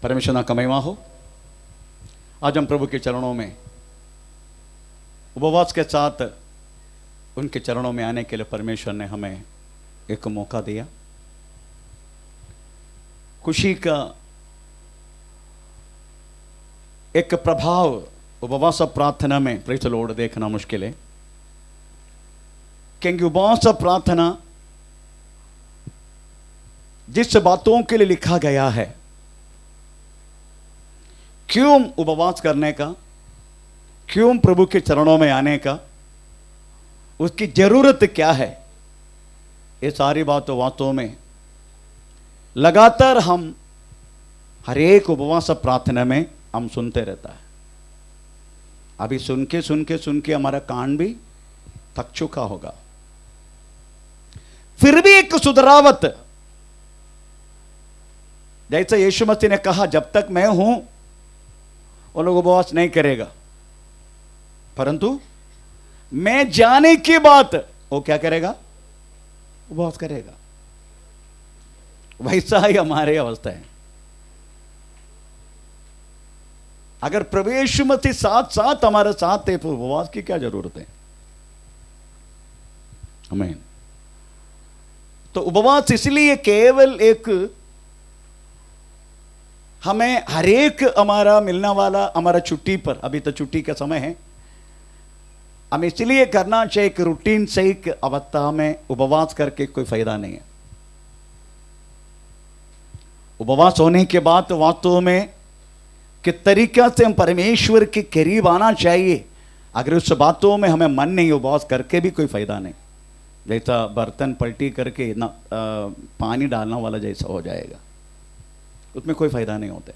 परमेश्वर ना महिमा हो। आज हम प्रभु के चरणों में उपवास के साथ उनके चरणों में आने के लिए परमेश्वर ने हमें एक मौका दिया। खुशी का एक प्रभाव उपवास प्रार्थना में प्रेज़ द लॉर्ड देखना मुश्किल है, क्योंकि उपवास प्रार्थना जिस बातों के लिए लिखा गया है, क्यों उपवास करने का, क्यों प्रभु के चरणों में आने का, उसकी जरूरत क्या है, ये सारी बातों वास्तव में लगातार हम हर एक उपवास प्रार्थना में हम सुनते रहता है। अभी सुन के हमारा कान भी थक चुका होगा। फिर भी एक सुधरावत, जैसे यीशु मसीह ने कहा जब तक मैं हूं वो लोग उपवास नहीं करेगा, परंतु मैं जाने के बाद वो क्या करेगा, उपवास करेगा। वैसा ही हमारी अवस्था है। अगर प्रभु यीशु मसीह साथ साथ हमारे साथ है तो उपवास की क्या जरूरत है। आमीन। तो उपवास इसलिए केवल एक हमें हर एक हमारा मिलने वाला हमारा छुट्टी पर, अभी तो छुट्टी का समय है, हमें इसलिए करना चाहिए कि रूटीन से एक अवस्था में उपवास करके कोई फायदा नहीं है। उपवास होने के बाद वास्तव में किस तरीका से हम परमेश्वर के करीब आना चाहिए, अगर उस बातों में हमें मन नहीं, उपवास करके भी कोई फायदा नहीं। जैसा बर्तन पलटी करके ना पानी डालना वाला जैसा हो जाएगा, उसमें कोई फायदा नहीं होता।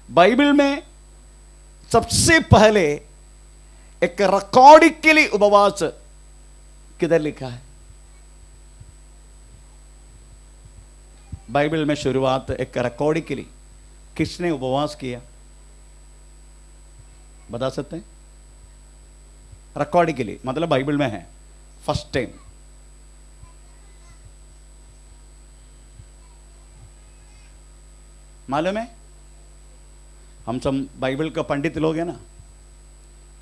बाइबल में सबसे पहले एक रिकॉर्ड के लिए उपवास किधर लिखा है? बाइबल में शुरुआत एक रिकॉर्ड के लिए किसने उपवास किया, बता सकते हैं? रिकॉर्ड के लिए मतलब बाइबल में है फर्स्ट टाइम। मालूम है? हम सब बाइबल का पंडित लोग हैं ना,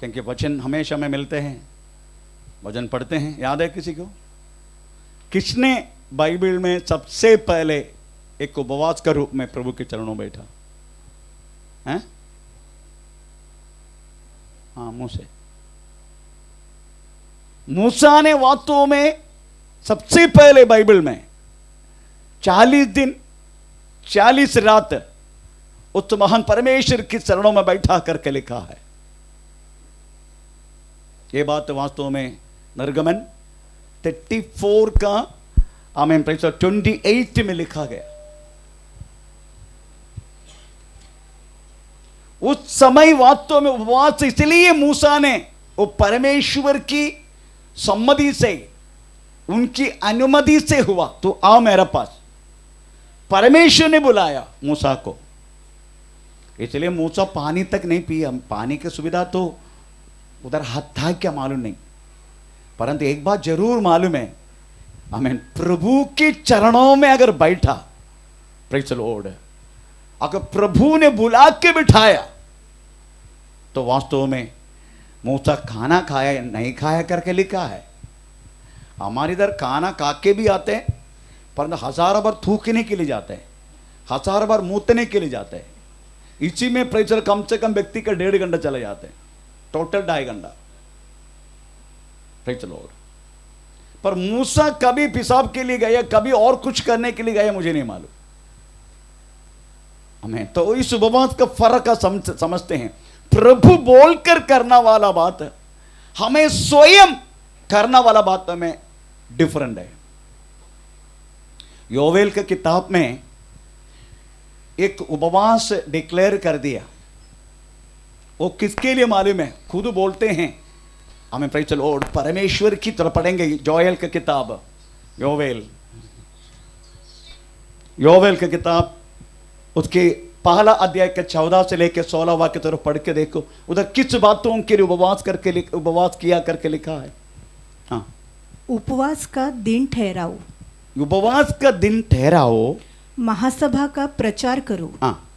क्योंकि वचन हमेशा में मिलते हैं, वचन पढ़ते हैं। याद है किसी को किसने बाइबल में सबसे पहले एक उपवास का रूप में प्रभु के चरणों में बैठा है? हाँ, मूसा ने वास्तव में सबसे पहले बाइबल में 40 दिन 40 रात उस महान परमेश्वर के चरणों में बैठा करके लिखा है। यह बात वास्तव में निर्गमन 34 का आमीन 28 में लिखा गया। उस समय वास्तव में उपवास इसलिए मूसा ने वो परमेश्वर की सम्मति से, उनकी अनुमति से हुआ, तो आओ मेरे पास। परमेश्वर ने बुलाया मूसा को, इसलिए मूसा पानी तक नहीं पिया। पानी की सुविधा तो उधर हाथ था क्या मालूम नहीं, परंतु एक बात जरूर मालूम है, आमीन, प्रभु के चरणों में अगर बैठा, प्रेज़ द लॉर्ड, अगर प्रभु ने बुला के बिठाया तो वास्तव में मूसा खाना खाया नहीं खाया करके लिखा है। हमारे इधर खाना खा के भी आते हैं, परंतु हजारों बार थूकने के लिए जाते हैं, हजारों बार मूतने के लिए जाते हैं। इसी में प्रेशर कम से कम व्यक्ति का 1.5 घंटा चले जाते हैं, टोटल 2.5 घंटा। Praise the Lord. पर मूसा कभी पेशाब के लिए गया, कभी और कुछ करने के लिए गया, मुझे नहीं मालूम। हमें तो इस उपवास का फर्क समझते हैं। प्रभु बोलकर करना वाला बात, हमें स्वयं करना वाला बात में डिफरेंट है। योवेल के किताब में एक उपवास डिक्लेयर कर दिया। वो किसके लिए मालूम है? खुद बोलते हैं, हमें प्रेज़ द लॉर्ड, परमेश्वर की तरफ पढ़ेंगे जोएल की किताब, योवेल की किताब, उसके पहला अध्याय के 14 से लेकर 16 वाक्य तरफ पढ़ के देखो, उधर किस बातों के लिए उपवास किया करके लिखा है। हाँ, उपवास का दिन ठहराओ। उपवास का दिन ठहराओ महासभा का प्रचार करो, हाँ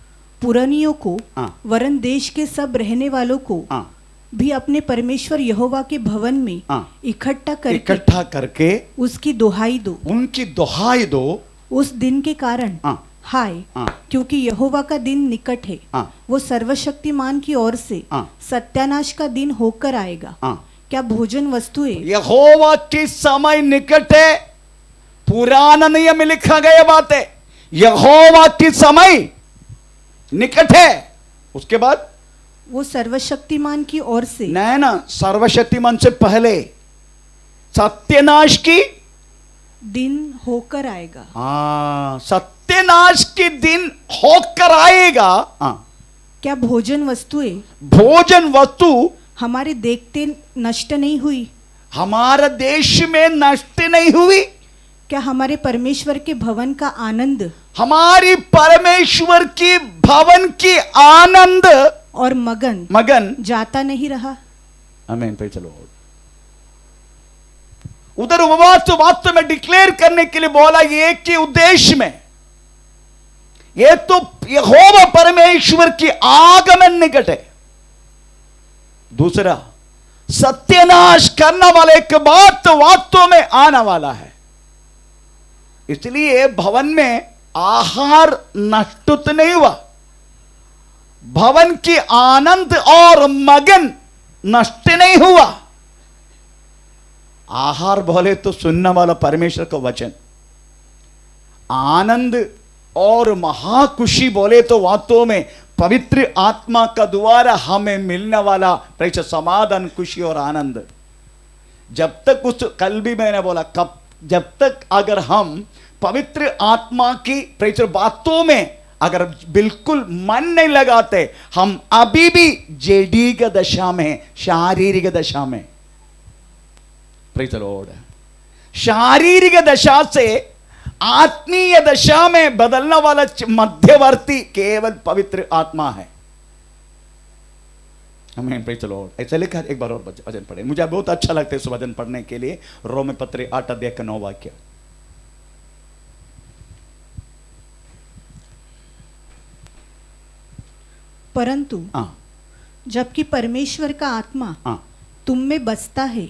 पुरानियों को हाँ वरन देश के सब रहने वालों को हाँ भी अपने परमेश्वर यहोवा के भवन में हाँ, इकट्ठा करके उसकी दुहाई दो, उनकी दुहाई दो उस दिन के कारण। हाँ हाय, हाँ क्योंकि यहोवा का दिन निकट है, हाँ वो सर्वशक्तिमान की ओर से हाँ सत्यानाश का दिन होकर आएगा। हाँ, क्या भोजन वस्तुएं यहोवा की समय निकट है। पुराना नियम में लिखा गया बात है, यहोवा की समय निकट है। उसके बाद वो सर्वशक्तिमान की ओर से नहीं ना, सर्वशक्तिमान से पहले सत्यानाश की दिन होकर आएगा। हाँ, सत्यानाश की दिन होकर आएगा। हाँ, क्या भोजन वस्तुएं भोजन वस्तु हमारे देखते नष्ट नहीं हुई? हमारे देश में नष्ट नहीं हुई। क्या हमारे परमेश्वर के भवन का आनंद हमारी परमेश्वर की भवन की आनंद और मगन जाता नहीं रहा? आमीन। पे चलो, उधर उपवास वास्तव में डिक्लेयर करने के लिए बोला, ये कि उद्देश्य में ये तो यहोवा परमेश्वर की आगमन निकट है। दूसरा, सत्यानाश करने वाले के बाद तो वास्तव में आने वाला है। इसलिए भवन में आहार नष्ट तो नहीं हुआ, भवन की आनंद और मगन नष्ट नहीं हुआ। आहार बोले तो सुनने वाला परमेश्वर का वचन, आनंद और महाखुशी बोले तो वास्तव में पवित्र आत्मा का द्वारा हमें मिलने वाला प्रेम, समाधान, खुशी और आनंद। जब तक उस, कल भी मैंने बोला, कब जब तक अगर हम पवित्र आत्मा की प्रेम बातों में अगर बिल्कुल मन नहीं लगाते, हम अभी भी जड़ीक दशा में, शारीरिक दशा में, प्रेज द लॉर्ड, शारीरिक दशा से आत्मीय दशा में बदलने वाला मध्यवर्ती केवल पवित्र आत्मा है। आमीन। Praise the Lord. ऐसा लिखा, एक बार और वचन पढ़े, मुझे बहुत अच्छा लगता है इस वचन पढ़ने के लिए। रोमी पत्र 8 अध्याय का 9 वाक्य। परंतु जबकि परमेश्वर का आत्मा तुम में बसता है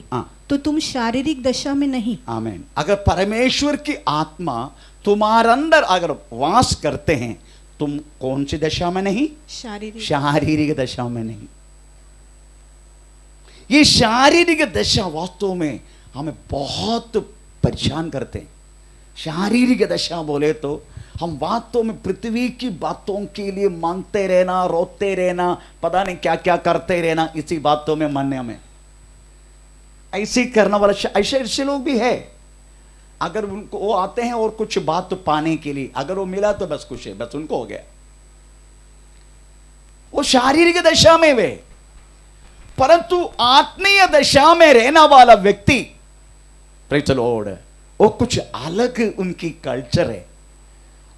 तो तुम शारीरिक दशा में नहीं। आमीन। अगर परमेश्वर की आत्मा तुम्हारे अंदर अगर वास करते हैं, तुम कौन सी दशा में नहीं? शारीरिक दशा में नहीं। ये शारीरिक दशा वास्तव में हमें बहुत परेशान करते हैं। शारीरिक दशा बोले तो हम वास्तव में पृथ्वी की बातों के लिए मांगते रहना, रोते रहना, पता नहीं क्या क्या करते रहना, इसी बातों में मानने में ऐसे करने वाला ऐसे लोग भी है। अगर उनको वो आते हैं और कुछ बात तो पाने के लिए, अगर वो मिला तो बस खुश है, बस उनको हो गया। वो शारीरिक दशा में वे, परंतु आत्मीय दशा में रहने वाला व्यक्ति, प्रेज द लॉर्ड, वो कुछ अलग उनकी कल्चर है।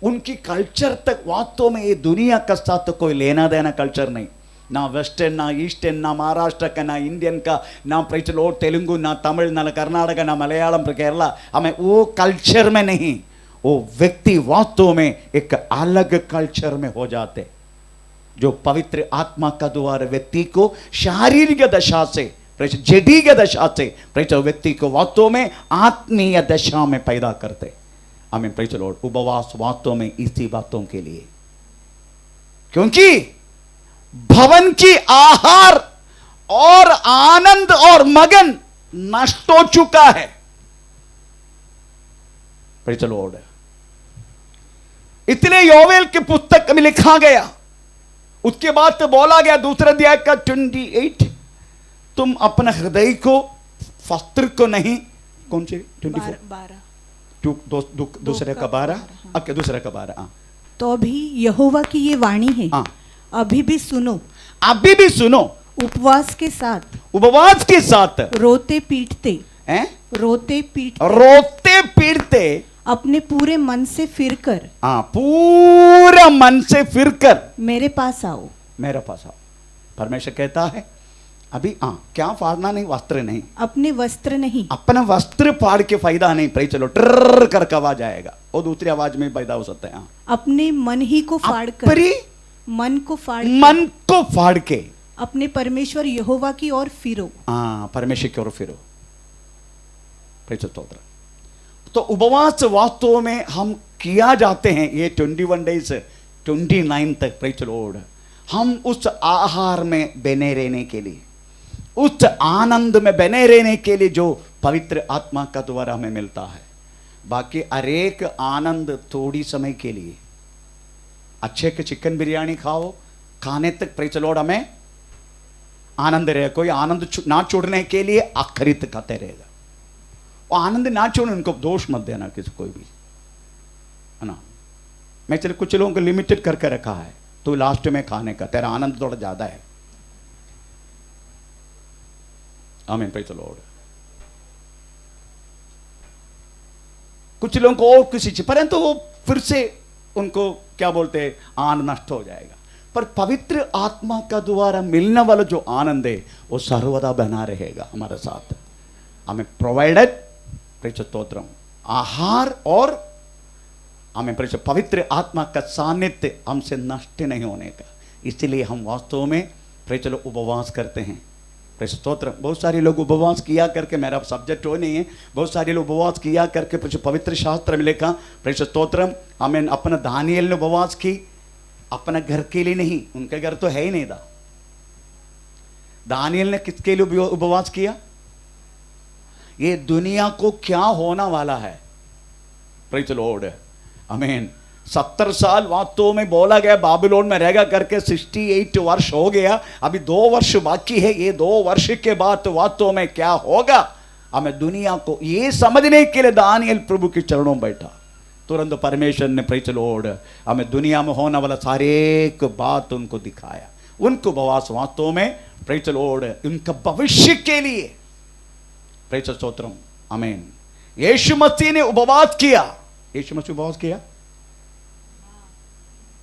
उनकी कल्चर तक वास्तव में ये दुनिया का साथ तो कोई लेना देना कल्चर नहीं, ना वेस्टर्न, ना ईस्टर्न, ना महाराष्ट्र का, ना इंडियन का, ना प्रेज द लॉर्ड तेलुगु, ना तमिल, ना कर्नाटक, ना मलयालम, केरला, हमें वो कल्चर में नहीं। वो व्यक्ति वास्तव में एक अलग कल्चर में हो जाते, जो पवित्र आत्मा का द्वारा व्यक्ति को शारीरिक दशा से, जड़ीक दशा से प्रेज व्यक्ति को वास्तव में आत्मीय दशा में पैदा करते। आमीन। Praise the Lord. उपवास वास्तव में इसी बातों के लिए, क्योंकि भवन की आहार और आनंद और मगन नष्ट हो चुका है। Praise the Lord. इतने योवेल की पुस्तक में लिखा गया, उसके बाद तो बोला गया दूसरे अध्याय का 28, तुम अपने हृदय को वस्त्र को नहीं, कौन से 24 दूसरे का 12, ओके दूसरे का 12। तो भी यहोवा की ये वाणी है, अभी भी सुनो, अभी भी सुनो, उपवास के साथ, उपवास के साथ, रोते पीटते, रोते पीटते अपने पूरे मन से फिरकर, पूरा मन से फिरकर मेरे पास आओ, मेरे पास आओ। परमेश्वर कहता है अभी क्या फाड़ना नहीं, वस्त्र नहीं, अपने वस्त्र नहीं, अपना वस्त्र फाड़ के फायदा नहीं। प्रेज चलो, ट्र करके आवाज आएगा, और दूसरी आवाज में पैदा हो सकता है। अपने मन ही को फाड़ कर, अपनी मन को फाड़ मन को फाड़ के अपने परमेश्वर यहोवा की ओर फिरो। परमेश्वर की ओर फिरो। प्रेज स्तोत्र। तो उपवास वास्तव में हम किया जाते हैं ये 21 डेज 29 तक। प्रेज लॉर्ड, हम उस आहार में बने रहने के लिए, उस आनंद में बने रहने के लिए जो पवित्र आत्मा का द्वारा हमें मिलता है। बाकी अरेक आनंद थोड़ी समय के लिए। अच्छे के चिकन बिरयानी खाओ, खाने तक प्रेज लॉर्ड हमें आनंद रहे। कोई आनंद ना छोड़ने के लिए आखिरी तक खाते रहेगा। और आनंद ना छोड़ने, उनको दोष मत देना किसी कोई भी, है ना। मैं चलो कुछ लोगों को लिमिटेड करके रखा है, तो लास्ट में खाने का तेरा आनंद थोड़ा ज्यादा है। आमीन, प्रेज़ द लॉर्ड। कुछ लोगों को और किसी चीज, परंतु वो फिर से उनको क्या बोलते हैं, आनंद नष्ट हो जाएगा। पर पवित्र आत्मा का द्वारा मिलने वाला जो आनंद है वो सर्वदा बना रहेगा हमारे साथ। हमें प्रोवाइडेड प्रेज़ स्तोत्रम आहार, और हमें प्रेज़ पवित्र आत्मा का सानिध्य हमसे नष्ट नहीं होने का। इसलिए हम वास्तव में प्रेज़ उपवास करते हैं। प्रेज़ स्तोत्र। बहुत सारे लोग उपवास किया करके, मेरा सब्जेक्ट वो नहीं है, बहुत सारे लोग उपवास किया करके पवित्र शास्त्र में लिखा प्रेज़ स्तोत्रम, हमें अपना दानियल ने उपवास की, अपना घर के लिए नहीं, उनके घर तो है ही नहीं था। दानियल ने किसके लिए उपवास किया? ये दुनिया को क्या होना वाला है। प्रेज़ द लॉर्ड, आमीन। 70 साल वास्तव में बोला गया बाबिलोन में रहेगा करके, 68 वर्ष हो गया, अभी 2 वर्ष बाकी है। ये 2 वर्ष के बाद वास्तव में क्या होगा, हमें दुनिया को ये समझने के लिए दानियल प्रभु के चरणों में बैठा। तुरंत परमेश्वर ने प्रेज़ द लॉर्ड हमें दुनिया में होने वाला सारे एक बात उनको दिखाया। उनको उपवास वास्तव में प्रेज़ द लॉर्ड उनका भविष्य के लिए, प्रेज़ स्तोत्रम, आमीन। यीशु मसीह ने उपवास किया। यीशु मसीह उपवास किया,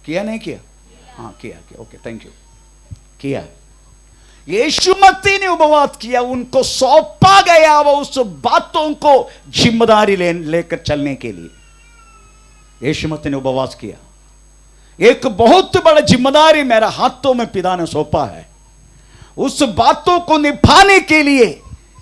किया नहीं किया? हाँ किया, ओके, थैंक यू, किया। यीशु मसीह ने उपवास किया, उनको सौंपा गया वो उस बातों को जिम्मेदारी लेकर चलने के लिए। यीशु मसीह ने उपवास किया। एक बहुत बड़ा जिम्मेदारी मेरा हाथों में पिता ने सौंपा है, उस बातों को निभाने के लिए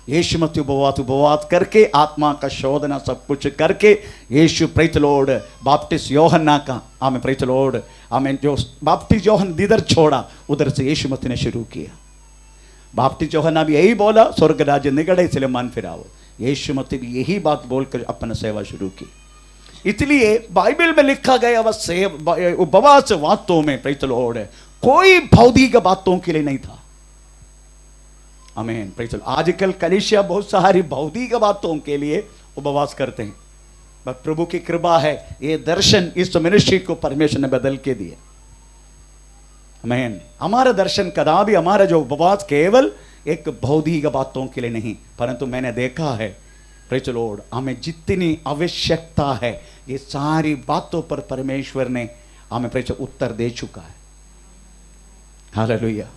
यीशु मसीह उपवास करके, आत्मा का शोधना सब कुछ करके, यीशु प्रेज़ द लॉर्ड बाप्टिस्ट यूहन्ना का, आमीन, प्रेज़ द लॉर्ड, आमीन, जो बाप्टिस्ट यूहन्ना जिधर छोड़ा उधर से यीशु मसीह ने शुरू किया। बाप्टिस्ट यूहन्ना भी यही बोला, स्वर्ग राज्य निकट है इसलिए मन फिराओ। यीशु मसीह भी यही बात बोलकर अपना सेवा शुरू की। इसलिए बाइबल में लिखा गया वह उपवास वास्तव में प्रेज़ द लॉर्ड कोई भौतिक बातों के लिए नहीं था। आमीन, प्रेज़ द लॉर्ड। आजकल कलीसिया बहुत सारी भौतिक बातों के लिए उपवास करते हैं, पर प्रभु की कृपा है, ये दर्शन इस मिनिस्ट्री को परमेश्वर ने बदल के दिए। आमीन। हमारा दर्शन कदापि, हमारा जो उपवास केवल एक भौतिक बातों के लिए नहीं, परंतु मैंने देखा है प्रेज़ द लॉर्ड हमें जितनी आवश्यकता है ये सारी बातों पर परमेश्वर ने हमें प्रेज़ उत्तर दे चुका है। हालेलुया।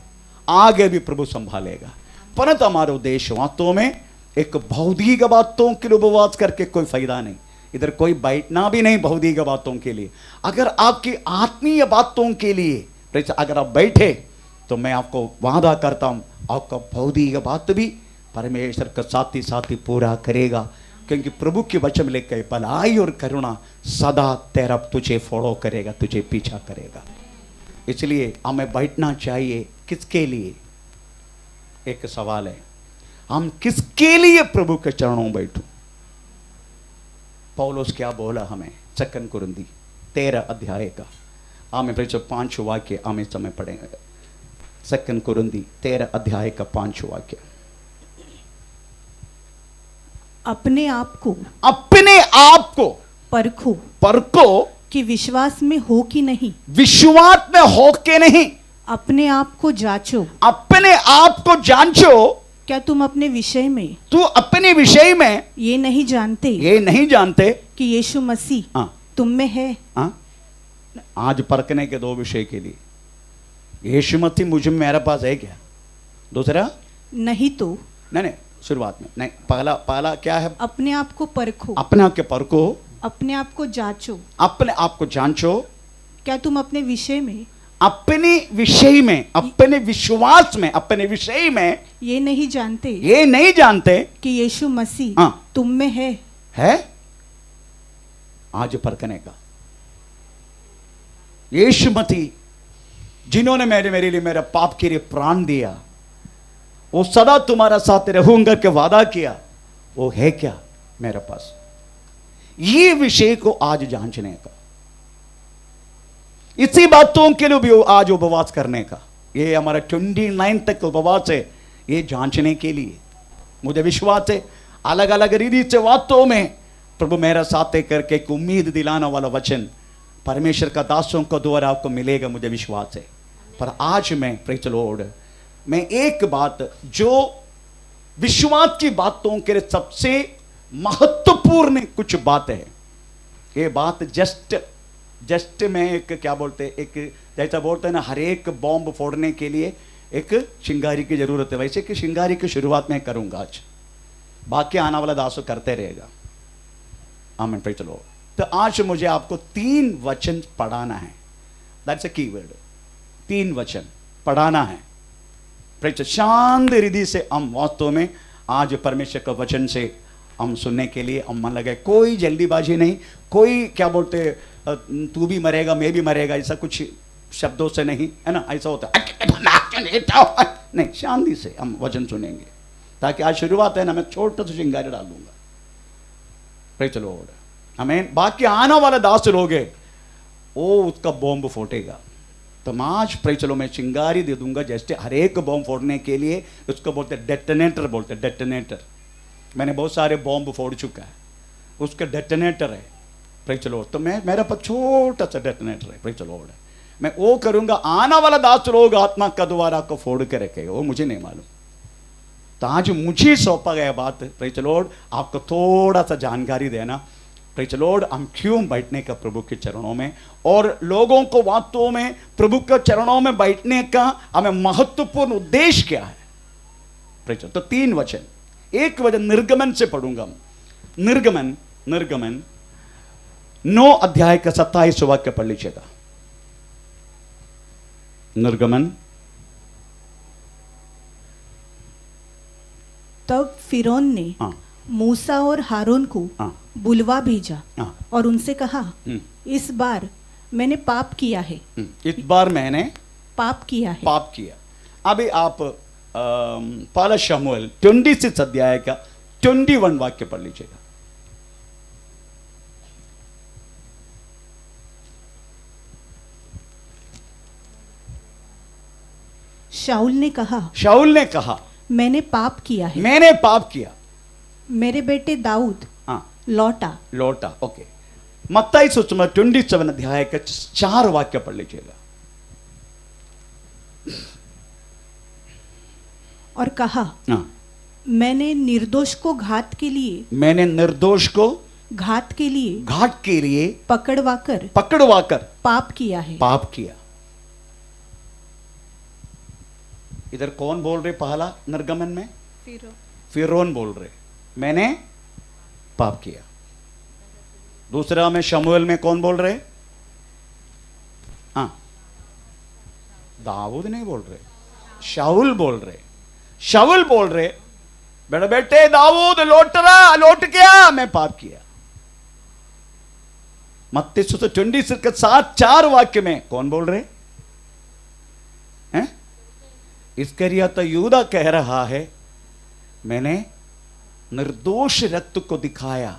आगे भी प्रभु संभालेगा, परंतु हमारा उद्देश्य वास्तव में एक भौतिक बातों के लिए उपवास करके कोई फायदा नहीं। इधर कोई बैठना भी नहीं भौतिक बातों के लिए। अगर आपकी आत्मीय बातों के लिए अगर आप बैठे तो मैं आपको वादा करता हूं, आपका भौतिक बात भी परमेश्वर का साथ ही पूरा करेगा, क्योंकि प्रभु के वचन लेकर भलाई और करुणा सदा तेरा तुझे फॉलो करेगा, तुझे पीछा करेगा। इसलिए हमें बैठना चाहिए। किसके लिए? एक सवाल है, हम किसके लिए प्रभु के चरणों में बैठूं? पौलुस क्या बोला हमें 2 कुरिन्थी 13 अध्याय का, आमें प्रेज़ 5 वाक्य आमें समय पढ़ेंगे। 2 कुरिन्थी 13 अध्याय का 5 वाक्य। अपने आप को परखो कि विश्वास में हो कि नहीं, विश्वास में हो के नहीं, अपने आप को जांचो, अपने आप को जांचो। क्या तुम अपने विषय में, तू अपने विषय में ये नहीं जानते कि यीशु मसीह तुम में है? आज परखने के 2 विषय के लिए, यीशु मसीह मुझ में, मेरे पास है क्या? दूसरा, नहीं तो नहीं, शुरुआत में नहीं, पहला क्या है? अपने आप को परखो, अपने आप के परखो, अपने आप को जांचो, अपने आप को जांचो, क्या तुम अपने विषय में, अपने विषय में, अपने विश्वास में, अपने विषय में ये नहीं जानते ये नहीं जानते कि यीशु मसीह हाँ। तुम में है? आज परखने का। यीशु मसीह जिन्होंने मेरे लिए, मेरा पाप के लिए प्राण दिया, वो सदा तुम्हारा साथ रहूंगा के वादा किया, वो है क्या मेरे पास? ये विषय को आज जांचने का, इसी बातों के लिए भी आज उपवास करने का। ये हमारा 29 तक उपवास है, ये जांचने के लिए। मुझे विश्वास है अलग अलग रीति से बातों में प्रभु मेरा साथ करके एक उम्मीद दिलाने वाला वचन परमेश्वर का दासों को द्वारा आपको मिलेगा, मुझे विश्वास है। पर आज मैं प्रेज़ द लॉर्ड, मैं एक बात जो विश्वास की बातों के लिए सबसे महत्वपूर्ण कुछ बात है, ये बात जस्ट मैं एक क्या बोलते हैं, एक जैसा बोलते हैं ना, हर एक बॉम्ब फोड़ने के लिए एक चिंगारी की जरूरत है, वैसे कि चिंगारी की शुरुआत मैं करूंगा आज, बाकी आने वाला दासो करते रहेगा। आमीन, प्रेज़ द लॉर्ड। तो आज मुझे आपको 3 वचन पढ़ाना है, दैट्स अ कीवर्ड, 3 वचन पढ़ाना है। शांत रिधि से हम वास्तव में आज परमेश्वर का वचन से हम सुनने के लिए हम मन लगे, कोई जल्दीबाजी नहीं, कोई क्या बोलते तू भी मरेगा मैं भी मरेगा ऐसा कुछ शब्दों से नहीं, है ना, ऐसा होता है नहीं, शांति से हम वचन सुनेंगे, ताकि आज शुरुआत है ना, मैं छोटा सा चिंगारी डाल दूंगा। प्रेज़ द लॉर्ड, आमीन। बाकी आने वाला दास लोग है वो उसका बॉम्ब फोड़ेगा, तो आज प्रेज़ द लॉर्ड मैं चिंगारी दे दूंगा, जैसे हर एक बॉम्ब फोड़ने के लिए उसको बोलते डेटोनेटर, बोलते डेटोनेटर। मैंने बहुत सारे बॉम्ब फोड़ चुका है, उसका डेटोनेटर है, प्रेज़ द लॉर्ड। तो मैं, मेरा पास छोटा सा डेटोनेटर है, प्रेज़ द लॉर्ड, मैं वो करूंगा। आने वाला दास लोग आत्मा का द्वारा को फोड़ के रखेगा, वो मुझे नहीं मालूम। तो आज मुझे सौंपा गया बात, प्रेज़ द लॉर्ड, आपको थोड़ा सा जानकारी देना। प्रेज़ द लॉर्ड, हम क्यों बैठने का प्रभु के चरणों में, और लोगों को वास्तव में प्रभु के चरणों में बैठने का हमें महत्वपूर्ण उद्देश्य क्या है। Praise the Lord. तो 3 वचन, एक वचन निर्गमन से पढ़ूंगा। निर्गमन 9 अध्याय का 27 वाक्य पढ़ लीजिएगा। निर्गमन। तब फिरौन ने मूसा और हारून को बुलवा भेजा और उनसे कहा, इस बार मैंने पाप किया है, इस बार मैंने पाप किया है। पाप किया। अभी आप पहला शमूएल 26 अध्याय का 21 वाक्य पढ़ लीजिएगा। शाऊल ने कहा, मैंने पाप किया है, मैंने पाप किया, मेरे बेटे दाऊद लौटा। ओके, मत्ती सुसमाचार 27 अध्याय का 4 वाक्य पढ़ लीजिएगा। और कहा, मैंने निर्दोष को घात के लिए पकड़वाकर पाप किया। इधर कौन बोल रहे? पहला निर्गमन में फिरौन बोल रहे, मैंने पाप किया। दूसरा में शमूएल में कौन बोल रहे? दाऊद नहीं बोल रहे, शाऊल बोल रहे, बेटा बेटे दाऊद लौट गया, मैं पाप किया। मत्ती 26 के 4 वाक्य में कौन बोल रहे हैं? इस्करियोत यूदा कह रहा है, मैंने निर्दोष रक्त को दिखाया,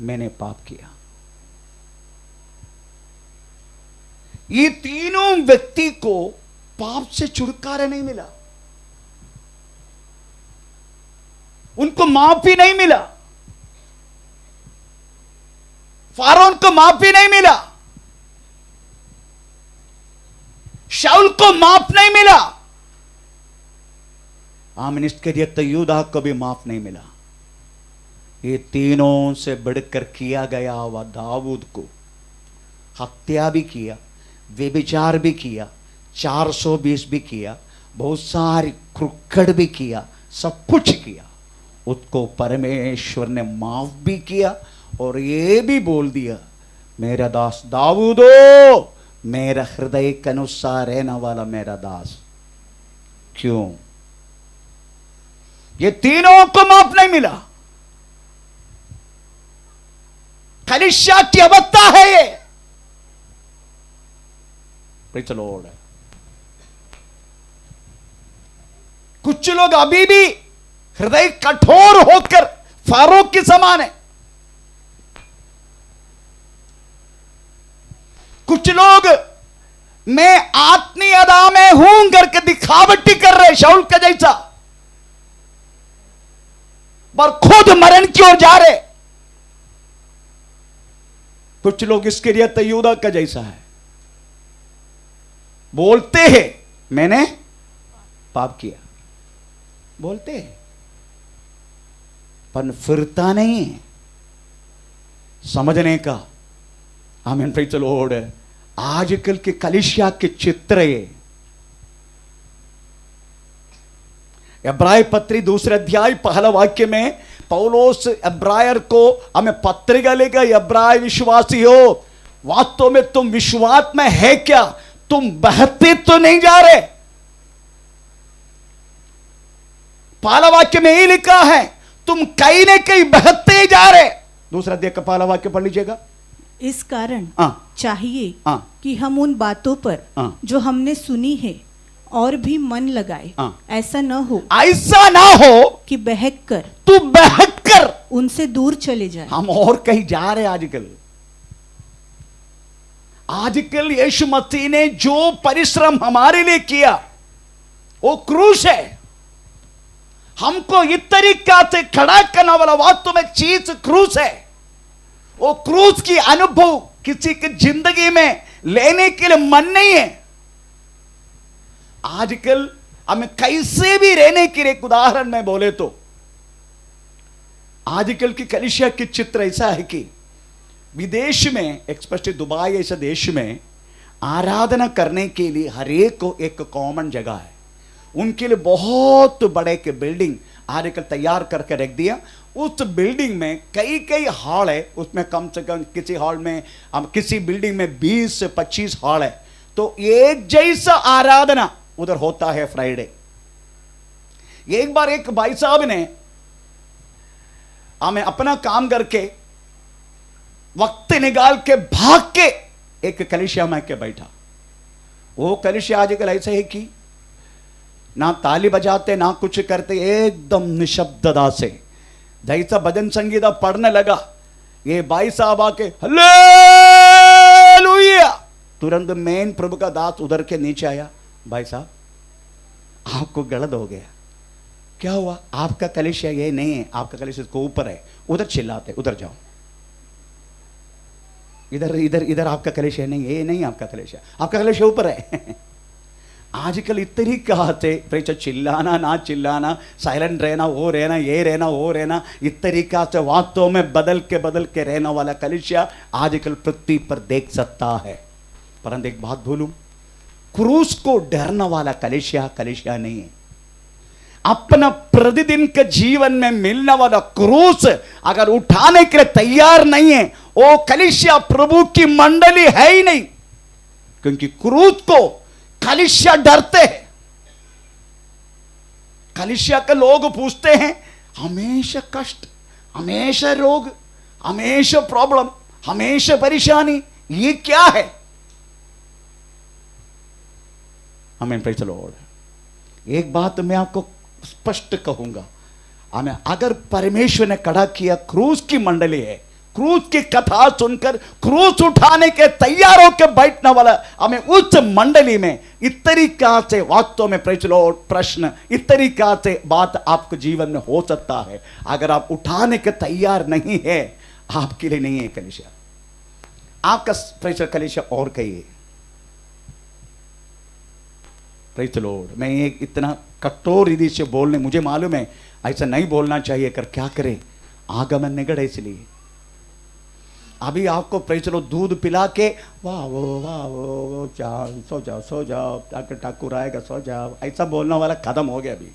मैंने पाप किया। ये तीनों व्यक्ति को पाप से छुटकारा नहीं मिला, उनको माफी नहीं मिला, फारोन को माफी नहीं मिला, शाऊल को माफ नहीं मिला, इस्करियोत यूदा को भी माफ नहीं मिला। ये तीनों से बढ़कर किया गया हुआ दाऊद को हत्या भी किया, व्यभिचार भी किया, 420 भी किया, बहुत सारी क्रुक्कड़ भी किया, सब कुछ किया, उसको परमेश्वर ने माफ भी किया और ये भी बोल दिया, मेरा दास दाऊदो, मेरा हृदय के अनुसार रहने वाला मेरा दास। क्यों? ये तीनों को माफ नहीं मिला। कलीसिया की अवस्था है ये। Praise the Lord. कुछ लोग अभी भी हृदय कठोर होकर फारो के समान है। कुछ लोग मैं आत्मीयता में हूं करके दिखावटी कर रहे, शाऊल का जैसा, पर खुद मरण की ओर जा रहे। कुछ लोग इसके लिए तयूदा का जैसा है, बोलते हैं मैंने पाप किया, बोलते हैं पर फिरता नहीं है समझने का। आमीन, प्रेज़ द लॉर्ड। आजकल के कलीसिया के चित्र ये। इब्राय पत्री 2 अध्याय 1 वाक्य में पौलोस इब्रायर को हमें पत्रिका लेगा, इब्राय विश्वासी हो, वास्तव में तुम विश्वास में है क्या? तुम बहते तो नहीं जा रहे। पहला वाक्य में ही लिखा है तुम कहीं न कहीं बहते जा रहे। 2 अध्याय का पहला वाक्य पढ़ लीजिएगा। इस कारण चाहिए कि हम उन बातों पर जो हमने सुनी है और भी मन लगाए। ऐसा न हो कि बहक कर उनसे दूर चले जाए। हम और कहीं जा रहे। आजकल यीशु मसीह ने जो परिश्रम हमारे लिए किया वो क्रूस है। हमको इस तरीका से खड़ा करने वाला वास्तव में चीज क्रूस है। वो क्रूस की अनुभव किसी की जिंदगी में लेने के लिए मन नहीं है। आजकल हमें कैसे भी रहने के लिए, एक उदाहरण में बोले तो आजकल की कलीसिया की चित्र ऐसा है कि विदेश में, स्पेशली दुबई ऐसे देश में, आराधना करने के लिए हर एक को एक कॉमन जगह है। उनके लिए बहुत बड़े के बिल्डिंग आजकल तैयार करके रख दिया। उस बिल्डिंग में कई कई हॉल है। उसमें कम से कम किसी हॉल में, किसी बिल्डिंग में 20 से 25 हॉल है। तो एक जैसा आराधना उधर होता है फ्राइडे। एक बार एक भाई साहब ने हमें अपना काम करके वक्त निकाल के भाग के एक कलीसिया में के बैठा। वो कलीसिया आजकल ऐसे है कि ना ताली बजाते ना कुछ करते, एकदम निशब्दता से। जैसा भजन संगीता पढ़ने लगा, ये भाई साहब आके हालेलुया, तुरंत मेन प्रभु का दास उधर के नीचे आया। भाई साहब आपको गलत हो गया। क्या हुआ? आपका कलीसिया ये नहीं है, आपका कलीसिया को ऊपर है, उधर चिल्लाते, उधर जाओ। इधर इधर इधर आपका कलीसिया नहीं, ये नहीं आपका कलीसिया, आपका कलीसिया ऊपर है। आजकल इतनी कहते प्रेच चिल्लाना ना चिल्लाना, साइलेंट रहना, वो रहना, ये रहना, वो रहना, इस तरीका से वास्तव में बदल के रहने वाला कलीसिया आजकल पृथ्वी पर देख सकता है। परंतु एक बात बोलूं, क्रूस को डरने वाला कलीसिया नहीं है। अपना प्रतिदिन के जीवन में मिलने वाला क्रूस अगर उठाने के लिए तैयार नहीं है, वो कलीसिया प्रभु की मंडली है ही नहीं। क्योंकि क्रूस को कलीसिया डरते हैं। कलीसिया के लोग पूछते हैं, हमेशा कष्ट, हमेशा रोग, हमेशा प्रॉब्लम, हमेशा परेशानी, ये क्या है? आमीन, प्रेज़ द लॉर्ड। एक बात मैं आपको स्पष्ट कहूंगा, हमें अगर परमेश्वर ने खड़ा किया, क्रूस की मंडली है, क्रूस की कथा सुनकर क्रूस उठाने के तैयार होकर बैठने वाला, हमें उस मंडली में इस तरीका से वास्तव में प्रेज़ द लॉर्ड प्रश्न, इस तरीका से बात आपके जीवन में हो सकता है। अगर आप उठाने के तैयार नहीं है, आपके लिए नहीं है कलीसिया, आपका प्रेज़ द कलीसिया और कहिए। Praise the Lord. मैं एक इतना कठोर रीति से बोलने, मुझे मालूम है ऐसा नहीं बोलना चाहिए, कर क्या करें, आगमन निकट है। इसलिए अभी आपको प्रेज़ द लॉर्ड दूध पिला के वाह वो जाओ, सो जाओ, ठाकुर आएगा, सो जाओ, ऐसा बोलने वाला खत्म हो गया। अभी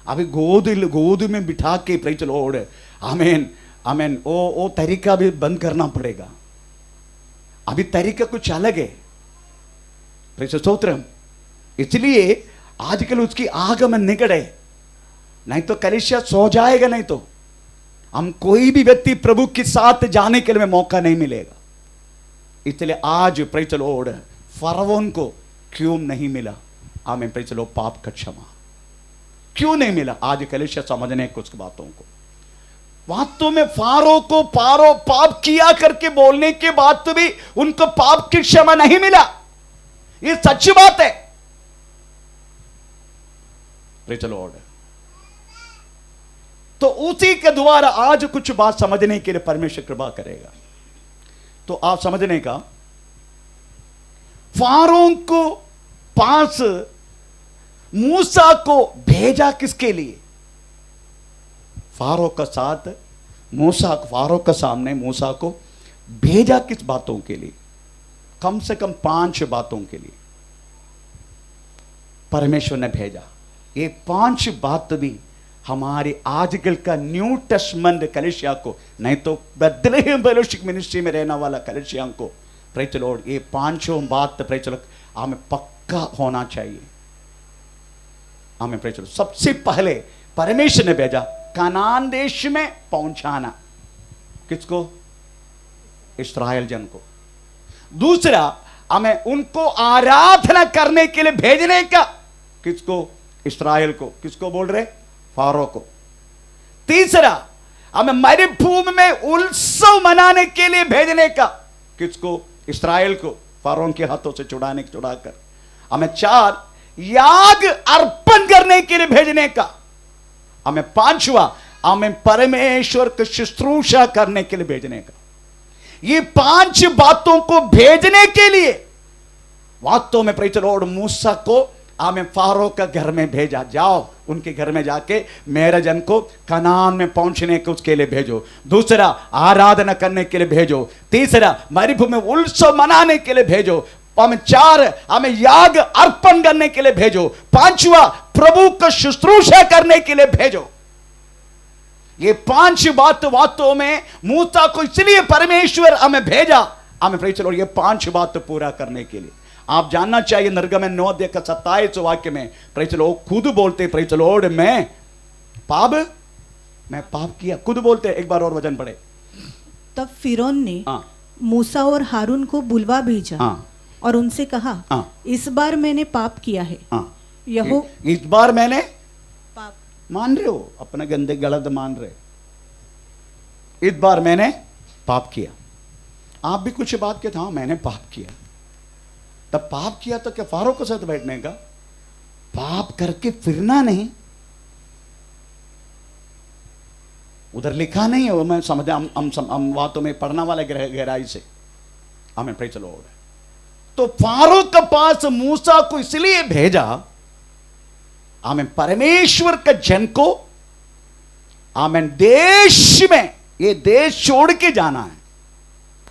अभी गोद में बिठा के प्रेज द लॉर्ड, आमीन आमीन, वो तरीका भी बंद करना पड़ेगा। अभी तरीका कुछ अलग है, प्रेज द स्तोत्रम। इसलिए आजकल उसकी आगमन निकट है, नहीं तो कलीसिया सो जाएगा, नहीं तो हम कोई भी व्यक्ति प्रभु के साथ जाने के लिए मौका नहीं मिलेगा। इसलिए आज प्रेज द लॉर्ड फरवोन को क्यों नहीं मिला, आमीन, प्रेज द लॉर्ड, पाप का क्षमा क्यों नहीं मिला? आज कलीसिया समझने कुछ बातों को, वास्तव में फारो को पाप किया करके बोलने के बाद तो भी उनको पाप की क्षमा नहीं मिला, ये सच्ची बात है। Praise the Lord. तो उसी के द्वारा आज कुछ बात समझने के लिए परमेश्वर कृपा करेगा। तो आप समझने का, फारो को पास मूसा को भेजा किसके लिए? फारो का साथ मूसा, फारो का सामने मूसा को भेजा किस बातों के लिए? कम से कम 5 बातों के लिए परमेश्वर ने भेजा। ये 5 बात भी हमारे आजकल का न्यू टेस्टमेंट कलीसिया को, नहीं तो बेथलेहेम फेलोशिप मिनिस्ट्री में रहने वाला कलीसिया को, प्रेज द लॉर्ड, ये 5 बात प्रेज द लॉर्ड हमें पक्का होना चाहिए। हमें प्रेज द लॉर्ड सबसे पहले परमेश्वर ने भेजा कनान देश में पहुंचाना, किसको? इस्राएल जन को। दूसरा, हमें उनको आराधना करने के लिए भेजने का, किसको? इस्राएल को। किसको बोल रहे? फारो को। तीसरा, हमें मरुभूमि में उत्सव मनाने के लिए भेजने का, किसको? इस्राएल को, फारो के हाथों से छुड़ाकर। हमें 4, याग अर्पण करने के लिए भेजने का। हमें 5वां, हमें परमेश्वर की शुश्रूषा करने के लिए भेजने का। ये 5 बातों को भेजने के लिए वास्तव में प्रेज द लॉर्ड मूसा को हमें फारो का घर में भेजा, जाओ उनके घर में जाके मेरे जन को कनान में पहुंचने के उसके लिए भेजो। दूसरा, आराधना करने के लिए भेजो। तीसरा, मरुभूमि में उत्सव मनाने के लिए भेजो। हमें 4, हमें याग अर्पण करने के लिए भेजो। 5वां, प्रभु का शुश्रूषा करने के लिए भेजो। ये 5 बात वास्तव में मूसा को इसलिए परमेश्वर हमें भेजा, हमें प्रेज द लॉर्ड ये 5 बात पूरा करने के लिए। आप जानना चाहिए, निर्गमन 9:27 वाक्य में प्रेज द लॉर्ड खुद बोलते, प्रेज द लॉर्ड मैं पाप किया, खुद बोलते। एक बार और वचन पढ़े। तब फिरौन ने मूसा और हारून को बुलवा भेजा और उनसे कहा, इस बार मैंने पाप किया है। इस बार मैंने पाप मान रहे हो, अपना गंदे गलत मान रहे, इस बार मैंने पाप किया। आप भी कुछ बात कहते, हाँ मैंने पाप किया। तब पाप किया तो क्या फारो के साथ बैठने का? पाप करके फिरना नहीं, उधर लिखा नहीं है। मैं समझा, हम बातों में पढ़ना वाला गहराई से, हमें प्रेज द लॉर्ड। तो फारो के पास मूसा को इसलिए भेजा, हमें परमेश्वर का जन को हमें देश में, ये देश छोड़ के जाना है।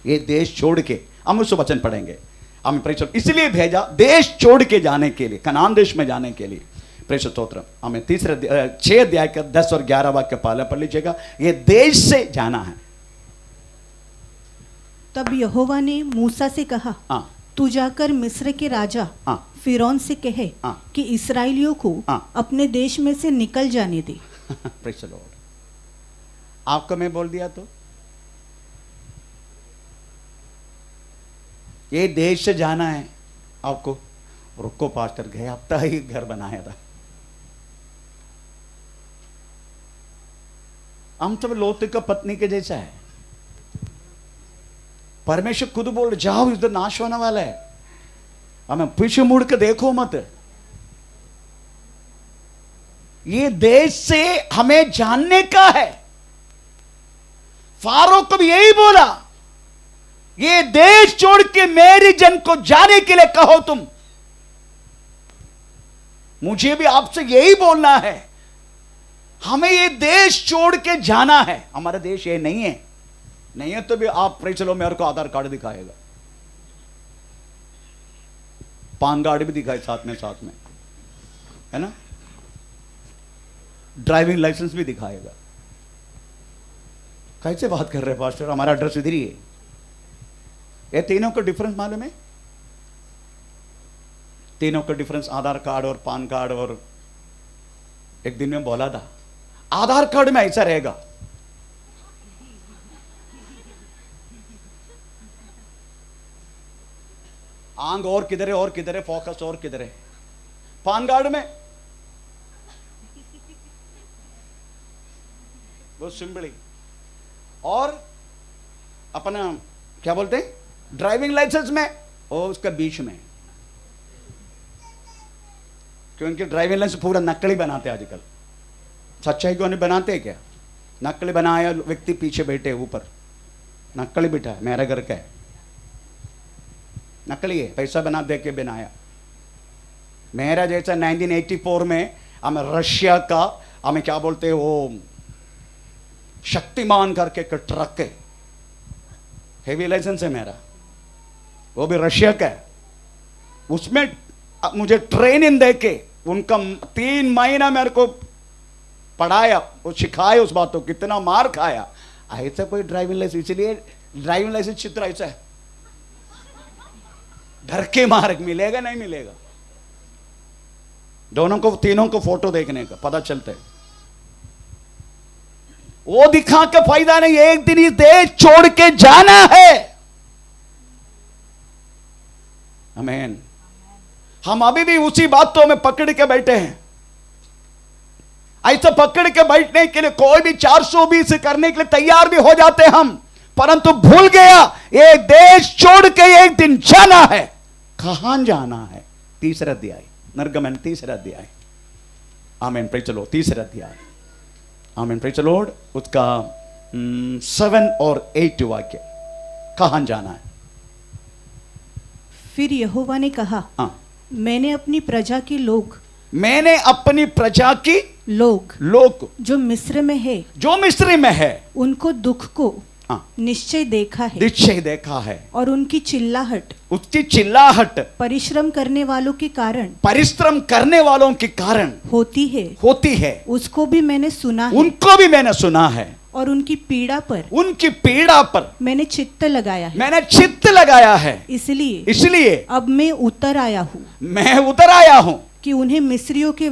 ये देश छोड़ के, हम उसको वचन पढ़ेंगे। हमें प्रेज इसलिए भेजा देश छोड़ के जाने के लिए, कनान देश में जाने के लिए। प्रेज स्तोत्र। हमें 6 अध्याय का 10 और 11 वाक्य पहले पढ़ लीजिएगा। ये देश से जाना है। तब यहोवा ने मूसा से कहा, तू जाकर मिस्र के राजा फिरौन से कहे कि इस्राएलियों को अपने देश में से निकल जाने दे। Praise the Lord. आपको मैं बोल दिया तो ये देश से जाना है आपको। रुको पास्टर, गए हफ्ता ही घर बनाया था। हम सब लोत का पत्नी के जैसा है। परमेश्वर खुद बोल, जाओ इधर नाश होने वाला है, हमें पीछे मुड़ के देखो मत। ये देश से हमें जानने का है। फारो को भी यही बोला, ये देश छोड़ के मेरी जन को जाने के लिए कहो तुम। मुझे भी आपसे यही बोलना है, हमें ये देश छोड़ के जाना है। हमारा देश ये नहीं है, नहीं है तो भी आप प्रेज चलो मेरे को आधार कार्ड दिखाएगा, पान कार्ड भी दिखाए साथ में, है ना। ड्राइविंग लाइसेंस भी दिखाएगा। कैसे बात कर रहे हैं पास्टर, हमारा एड्रेस इधर ही है। ये तीनों का डिफरेंस मालूम है? तीनों का डिफरेंस आधार कार्ड और पान कार्ड। और एक दिन में बोला था आधार कार्ड में ऐसा रहेगा, आंग और किधर है और किधर है, फोकस और किधर है। पान कार्ड में वो सिंबली, और अपना क्या बोलते हैं ड्राइविंग लाइसेंस में और उसका बीच में, क्योंकि ड्राइविंग लाइसेंस पूरा नकली बनाते हैं आजकल। सच्चाई को नहीं बनाते क्या? नकली बनाया व्यक्ति पीछे बैठे ऊपर, नकली बैठा है, मेरा घर का है, नकली है, पैसा बना दे के बनाया। मेरा जैसा 1984 में हमें रशिया का, हमें क्या बोलते हैं वो शक्तिमान करके एक ट्रक है, हेवी लाइसेंस है मेरा, वो भी रशिया का है। उसमें मुझे ट्रेनिंग दे के उनका 3 महीना मेरे को पढ़ाया, वो सिखाया उस बात को, कितना मार खाया। ऐसा कोई ड्राइविंग लाइसेंस, इसलिए ड्राइविंग लाइसेंस चित्र ऐसा है, डर के मार्ग मिलेगा नहीं मिलेगा। दोनों को, तीनों को फोटो देखने का पता चलता है। वो दिखा के फायदा नहीं, एक दिन इस देश छोड़ के जाना है। आमीन। हम अभी भी उसी बातों में पकड़ के बैठे हैं। ऐसा पकड़ के बैठने के लिए कोई भी 420 करने के लिए तैयार भी हो जाते हम, परंतु भूल गया ये देश छोड़ के एक दिन जाना है। कहां जाना है? तीसरा अध्याय, निर्गमन तीसरा अध्याय। आमीन, प्रेज़ द लॉर्ड। तीसरा अध्याय, आमीन, प्रेज़ द लॉर्ड। उसका 7 और 8 वाक्य, कहां जाना है? फिर यहोवा ने कहा, मैंने अपनी प्रजा के लोग, मैंने अपनी प्रजा की लोग जो मिस्र में है, जो मिस्र में है, उनको दुख को निश्चय देखा है, निश्चय देखा है। और उनकी चिल्लाहट, उसकी चिल्लाहट परिश्रम करने वालों के कारण, परिश्रम करने वालों के कारण होती है, उसको भी मैंने सुना है, उनको भी मैंने सुना है। और उनकी पीड़ा पर मैंने चित्त लगाया है। इसलिए अब मैं उतर आया हूँ कि उन्हें मिस्रियों के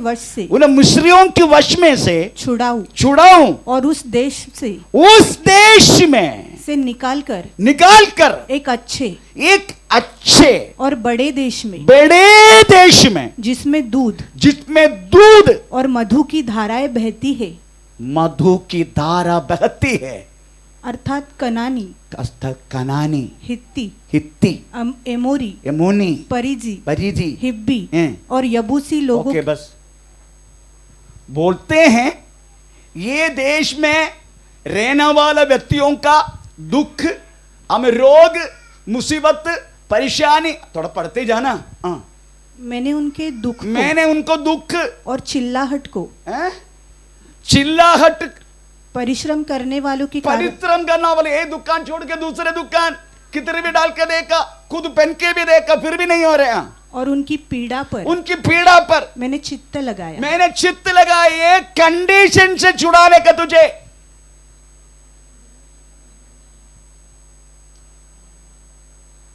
वश में से छुड़ाऊं और उस देश में से निकाल कर एक अच्छे और बड़े देश में जिसमें दूध और मधु की धाराएं बहती है, अर्थात कनानी, हित्ती, एमोनी, परिजी, हिब्बी और यबूसी लोगों। ओके, बस बोलते हैं ये देश में रहने वाले व्यक्तियों का दुख, हमें रोग, मुसीबत, परेशानी, थोड़ा पढ़ते जाना। मैंने उनको दुख और चिल्लाहट को, परिश्रम करने वालों की, परिश्रम करने वाले, एक दुकान छोड़ के दूसरे दुकान कितने भी डाल के देखा, खुद पहन के भी देखा, फिर भी नहीं हो रहे हैं। और उनकी पीड़ा पर मैंने चित्त लगाया, एक कंडीशन से छुड़ाने का तुझे।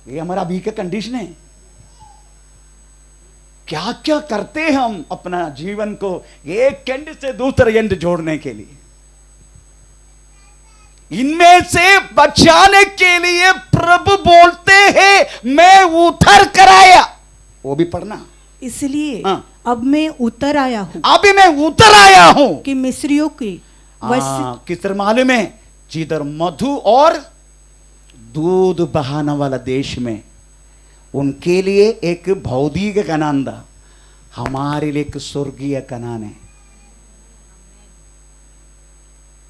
ये हमारा अभी का कंडीशन है। क्या क्या करते हैं हम अपना जीवन को एक एंड से दूसरे एंड जोड़ने के लिए। इनमें से बचाने के लिए प्रभु बोलते हैं मैं उतर कर आया, वो भी पढ़ना। इसलिए अब मैं उतर आया हूं कि मिस्रियों के किधर मालूम है? जिधर मधु और दूध बहाने वाला देश में, उनके लिए एक भौतिक कनान था, हमारे लिए एक स्वर्गीय कनान है।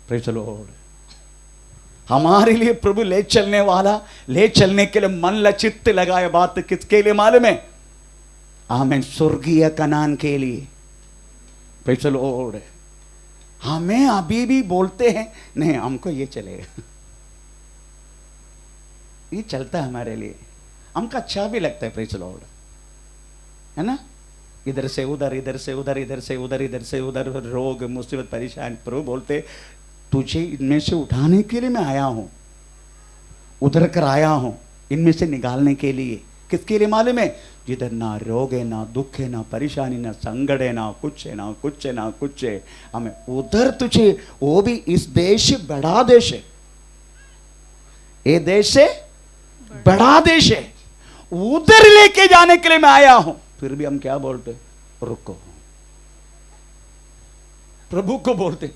Praise the Lord. हमारे लिए प्रभु ले चलने के लिए मन लचित लगाया। बात किसके लिए मालूम है? आमीन, स्वर्गीय कनान के लिए। Praise the Lord. हमें अभी भी बोलते हैं नहीं हमको ये चलेगा, ये चलता है हमारे लिए, हमको अच्छा भी लगता है। प्रेज़ द लॉर्ड, है ना? इधर से उधर, इधर से उधर, इधर से उधर, इधर से उधर, रोग मुसीबत परेशान। प्रभु बोलते तुझे इनमें से उठाने के लिए मैं आया हूं, उधर कर आया हूं, इनमें से निकालने के लिए। किसके लिए मालूम है? जिधर ना रोग है, ना दुख है, ना परेशानी, ना संकट है, ना कुछ है, ना कुछ है, ना कुछ है, हमें उधर तुझे, वो भी इस देश बड़ा देश है, ये देश है बड़ा देश है, उधर लेके जाने के लिए मैं आया हूं। फिर भी हम क्या बोलते? रुको। प्रभु को बोलते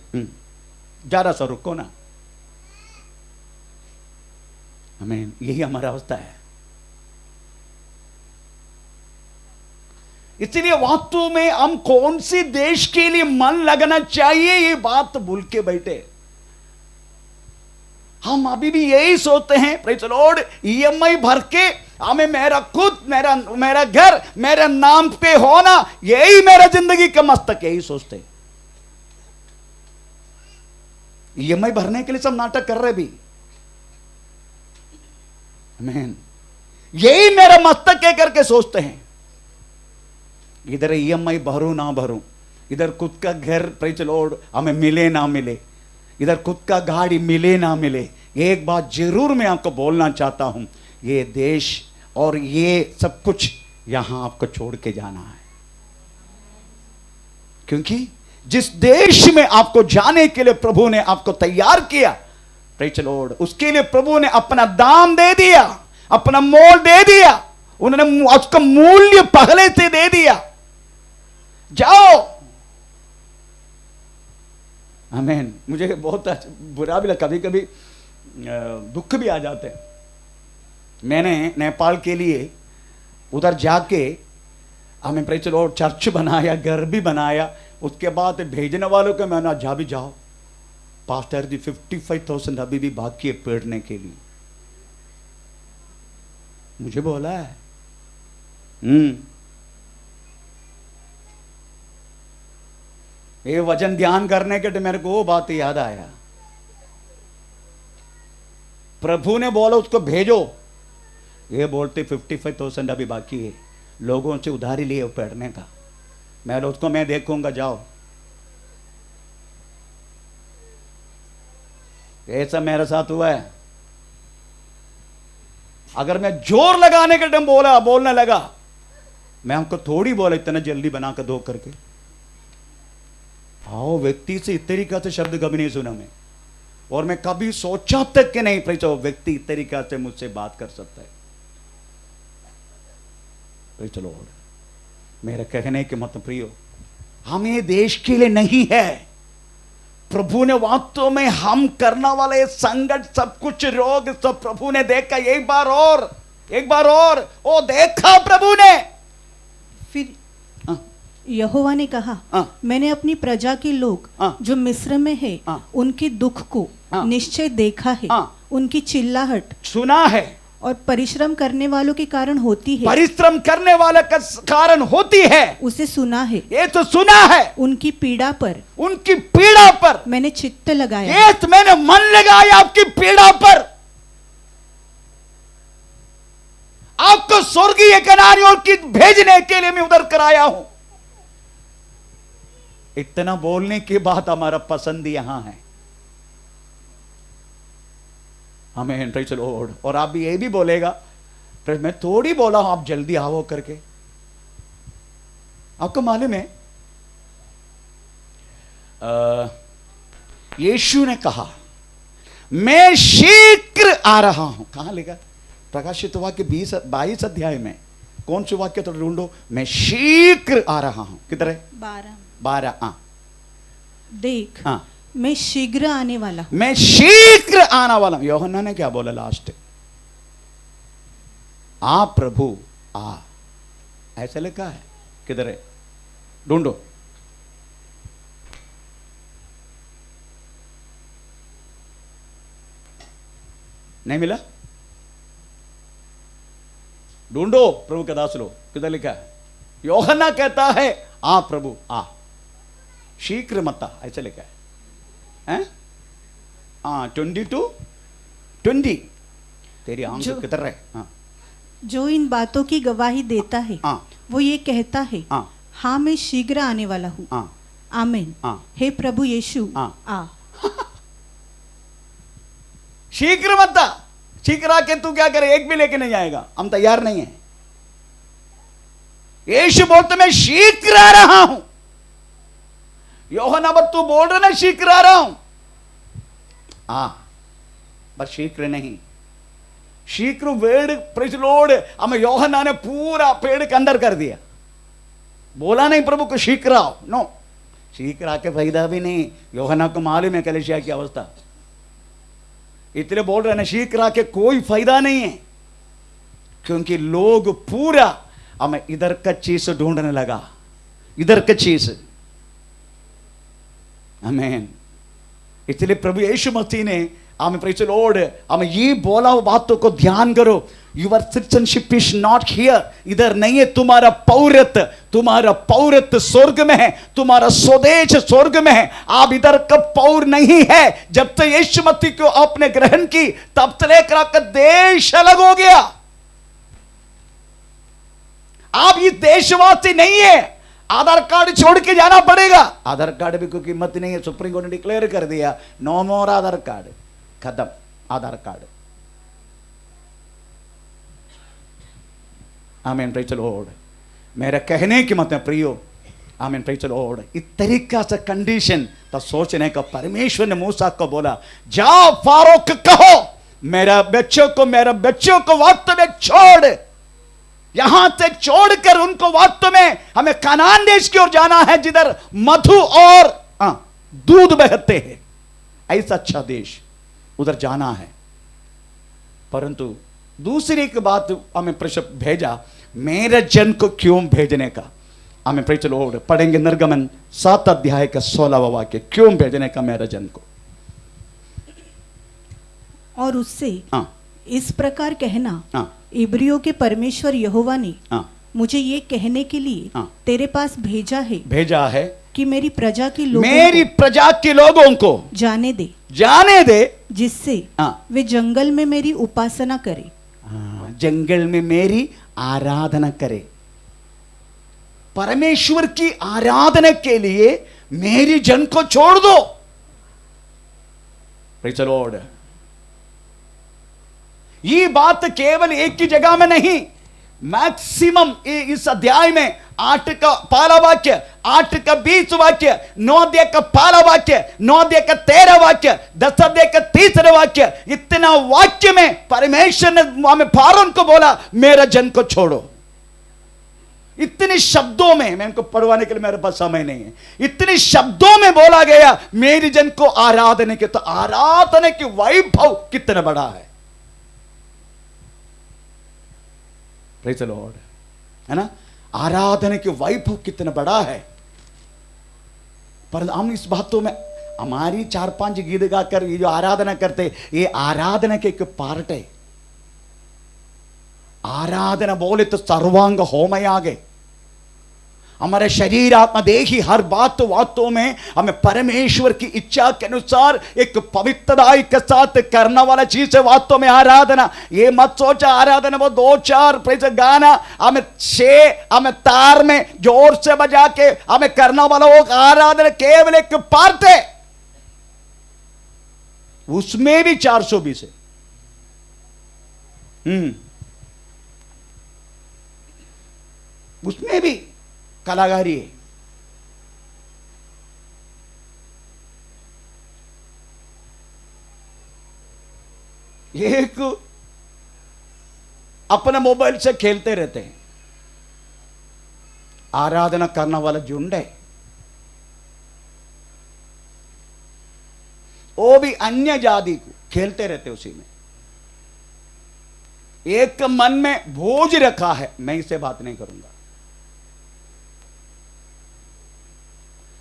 जरा सा रुको ना। हमें यही हमारा अवस्था है। इसलिए वास्तव में हम कौन सी देश के लिए मन लगना चाहिए, ये बात भूल के बैठे। हम अभी भी यही सोचते हैं, प्रेज़ द लॉर्ड, ईएमआई भर के हमें मेरा खुद, मेरा घर, मेरा नाम पे होना, यही मेरा जिंदगी का मस्तक, यही सोचते। ईएमआई भरने के लिए सब नाटक कर रहे भी। आमीन। यही मेरा मस्तक है करके सोचते हैं। इधर ईएमआई भरूं ना भरूं, इधर खुद का घर, प्रेज़ द लॉर्ड, हमें मिले ना मिले, इधर खुद का गाड़ी मिले ना मिले, एक बात जरूर मैं आपको बोलना चाहता हूं, ये देश और ये सब कुछ यहां आपको छोड़ के जाना है। क्योंकि जिस देश में आपको जाने के लिए प्रभु ने आपको तैयार किया, प्रेज़ द लॉर्ड, उसके लिए प्रभु ने अपना दाम दे दिया, अपना मोल दे दिया, उन्होंने उसका मूल्य पहले से दे दिया। जाओ। आमीन। मुझे बहुत बुरा भी लगा, कभी कभी दुख भी आ जाते हैं। मैंने नेपाल के लिए उधर जाके हमें प्रेज़ द लॉर्ड चर्च बनाया, घर भी बनाया। उसके बाद भेजने वालों को मैंने जा भी जाओ पास्टर जी 55,000 अभी भी बाकी है पेड़ने के लिए। मुझे बोला है ये वचन ध्यान करने के तो मेरे को वो बात याद आया, प्रभु ने बोला उसको भेजो, ये बोलते 55,000 अभी बाकी है, लोगों से उधारी लिए पेड़ने का। मैं उसको मैं देखूंगा, जाओ। ऐसा मेरे साथ हुआ है। अगर मैं जोर लगाने के टाइम बोलने लगा, मैं हमको थोड़ी बोला इतना जल्दी बना कर दो करके। आओ, व्यक्ति से इस तरीका से शब्द कभी नहीं सुना मैं, और मैं कभी सोचा तक कि नहीं प्रेज़ व्यक्ति इस तरीका से मुझसे बात कर सकता है। Praise the Lord. मेरे कहने के मतलब प्रियो, हम ये देश के लिए नहीं है। प्रभु ने वास्तव में हम करने वाले संकट, सब कुछ रोग, सब प्रभु ने देखा। एक बार और वो देखा प्रभु ने। फिर यहोवा ने कहा, मैंने अपनी प्रजा के लोग जो मिस्र में है, उनके दुख को निश्चय देखा है, उनकी चिल्लाहट सुना है, और परिश्रम करने वालों के कारण होती है। परिश्रम करने वाले का कारण होती है, उसे सुना है। ये तो सुना है। उनकी पीड़ा पर मैंने चित्त लगाया। ये तो मैंने मन लगाया आपकी पीड़ा पर। आपको स्वर्गीय कनानियों की भेजने के लिए मैं उधर कराया हूं। इतना बोलने के बाद हमारा पसंद यहां है। हमें प्रेज़ द लॉर्ड। और आप भी ये भी बोलेगा, मैं थोड़ी बोला हूं आप जल्दी आओ करके। आपको मालूम है यीशु ने कहा मैं शीघ्र आ रहा हूं। कहां लिखा? प्रकाशित वाक्य 22 अध्याय में। कौन से वाक्य तो ढूंढो। मैं शीघ्र आ रहा हूं। किधर है? 12। देख, मैं शीघ्र आने वाला हूं। मैं शीघ्र आने वाला हूं। यूहन्ना ने क्या बोला लास्ट? आ प्रभु आ, ऐसा लिखा है। किधर है? ढूंढो। नहीं मिला? ढूंढो प्रभु के दास लोग, किधर लिखा है? यूहन्ना कहता है आ प्रभु आ, शीघ्र मत आ, ऐसा लिखा है। 22:20। तेरी आंख किधर है? जो इन बातों की गवाही देता है, वो ये कहता है, हाँ मैं शीघ्र आने वाला हूँ। आमीन। हे प्रभु यीशु आ। शीघ्र मत आ, शीघ्र आके तू क्या करे, एक भी लेके नहीं आएगा, हम तैयार नहीं है। यीशु बोलते मैं शीघ्र आ रहा हूं। యోహన్నా तू बोल रहा ना शीघ्र आ रहा हूं, बस शीघ्र नहीं, शीघ्र वेड़ प्रेज लॉर्ड हमें యోహన్నా ने पूरा पेड़ के अंदर कर दिया। बोला नहीं प्रभु को शीघ्र आओ, नो, शीघ्र आके फायदा भी नहीं। యోహన్నా को मालूम है कलीसिया की अवस्था, इसलिए बोल रहे हैं शीघ्र आके कोई फायदा नहीं है, क्योंकि लोग पूरा हमें इधर का चीज ढूंढने लगा, इधर का चीज। आमीन। इसलिए प्रभु यीशु मसीह ने हमें प्रेज द लॉर्ड हमें ये बोला हुआ बातों को ध्यान करो। Your citizenship is not here, इधर नहीं है तुम्हारा पौरत्व, तुम्हारा पौरत्व स्वर्ग में है, तुम्हारा स्वदेश स्वर्ग में है। आप इधर का पौर नहीं है। जब तक यीशु मसीह को आपने ग्रहण की तब से लेकर आपका देश अलग हो गया। आप ये देशवासी नहीं है, आधार कार्ड छोड़ के जाना पड़ेगा। आधार कार्ड भी कोई कीमत नहीं है, सुप्रीम कोर्ट ने डिक्लेयर कर दिया नो मोर आधार कार्ड, खत्म आधार कार्ड। आमीन प्रेज द लॉर्ड। मेरा कहने की मतलब प्रियो, आमीन प्रेज द लॉर्ड, इस तरीका से कंडीशन तो सोचने का परमेश्वर ने मूसा को बोला जाओ फारो को कहो मेरा बच्चों को वक्त में छोड़, यहां से छोड़कर उनको वास्तव में हमें कनान देश की ओर जाना है, जिधर मधु और दूध बहते हैं। ऐसा अच्छा देश उधर जाना है। परंतु दूसरी एक बात हमें प्रश्न भेजा, मेरे जन को क्यों भेजने का। हमें प्रेज द लॉर्ड पढ़ेंगे निर्गमन 7 अध्याय का 16वां वाक्य, क्यों भेजने का मेरे जन को। और उससे इस प्रकार कहना, इब्रियों के परमेश्वर यहोवा ने मुझे ये कहने के लिए तेरे पास भेजा है कि मेरी प्रजा के लोगों को जाने दे जिससे वे जंगल में मेरी उपासना करे, जंगल में मेरी आराधना करे। परमेश्वर की आराधना के लिए मेरी जन को छोड़ दो। Praise the Lord. ये बात केवल एक ही जगह में नहीं, मैक्सिमम इस अध्याय में 8 का पहला वाक्य, 8 का 20 वाक्य, 9 अध्याय का पहला वाक्य, 9 अध्याय का 13 वाक्य, 10 अध्याय का 3 वाक्य, इतना वाक्य में परमेश्वर ने हमें फारून को बोला मेरा जन को छोड़ो। इतने शब्दों में, मैं इनको पढ़वाने के लिए मेरे पास समय नहीं है, इतने शब्दों में बोला गया मेरी जन को आराधना के। तो आराधना की वैभव कितना बड़ा है। प्रेज द लॉर्ड, है ना, आराधना की वैभव कितना बड़ा है। पर हम इस बातों में हमारी 4-5 गीत गाकर ये जो आराधना करते, ये आराधना के एक पार्ट है। आराधना बोले तो सर्वांग होम आ गए। हमारे शरीर आत्मा देही हर बातों में हमें परमेश्वर की इच्छा के अनुसार एक पवित्रताई के साथ करने वाला चीज है वास्तव में आराधना। ये मत सोचा आराधना वो 2-4 प्रेज गाना हमें तार में जोर से बजा के हमें करना वाला वो आराधना केवल एक पार्ट है। उसमें भी 420 है। उसमें भी कलाकारी है। एक अपने मोबाइल से खेलते रहते हैं, आराधना करने वाला झुंड है। वो भी अन्य जाति को खेलते रहते उसी में। एक मन में बोझ रखा है, मैं इससे बात नहीं करूंगा।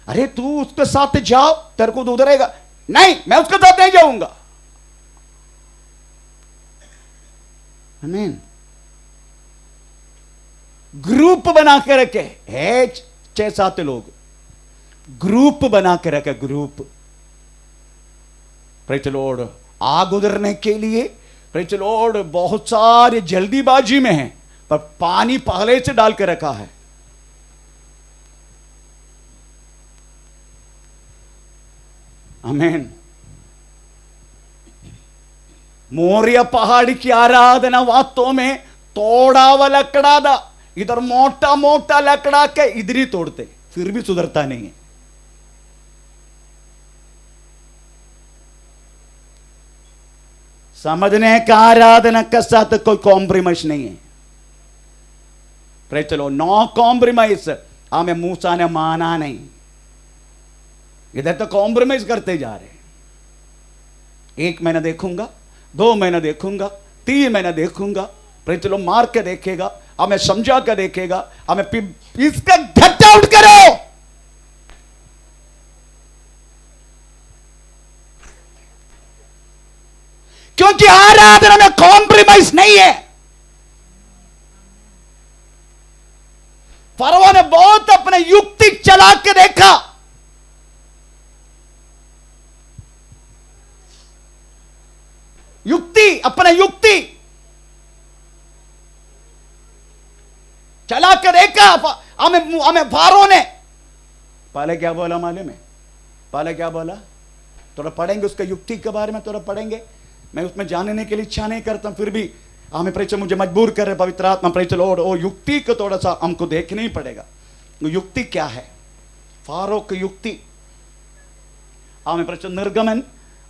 अरे तू उसके साथ जाओ, तेरे को उधरेगा नहीं, मैं उसके साथ नहीं जाऊंगा। आमीन। ग्रुप बना के रखे है 6-7 लोग, ग्रुप बना के रखे, ग्रुप। Praise the Lord. आग उधरने के लिए प्रेज द लॉर्ड बहुत सारे जल्दीबाजी में है, पर पानी पहले से डाल के रखा है। आमीन। मोरिया पहाड़ी की आराधना वास्तव में तोड़ा हुआ लकड़ा था, इधर मोटा मोटा लकड़ा के इधर ही तोड़ते, फिर भी सुधरता नहीं है। समझने का आराधना के साथ कोई कॉम्प्रोमाइज नहीं है। Praise the lord, no compromise. हमें मूसा ने माना नहीं, इधर तो कॉम्प्रोमाइज करते जा रहे। 1 महीना देखूंगा, 2 महीना देखूंगा, 3 महीना देखूंगा। प्रेज़ द लॉर्ड, मार के देखेगा, हमें समझा के देखेगा, हमें इसका गेट आउट करो। क्योंकि आराधना में कॉम्प्रोमाइज नहीं है। फरवो ने बहुत अपने युक्ति चला के देखा, अपने युक्ति चला के देखा। हमें फारो ने पहले क्या बोला मालूम है? पहले क्या बोला? थोड़ा पढ़ेंगे उसके युक्ति के बारे में, थोड़ा पढ़ेंगे। मैं उसमें जानने के लिए इच्छा नहीं करता, फिर भी हमें प्रेषित मुझे मजबूर कर रहे पवित्र आत्मा। प्रेषित लॉर्ड, वो युक्ति को थोड़ा सा हमको देखना ही पड़ेगा। वो युक्ति क्या है? फारो की युक्ति। हमें प्रेषित निर्गमन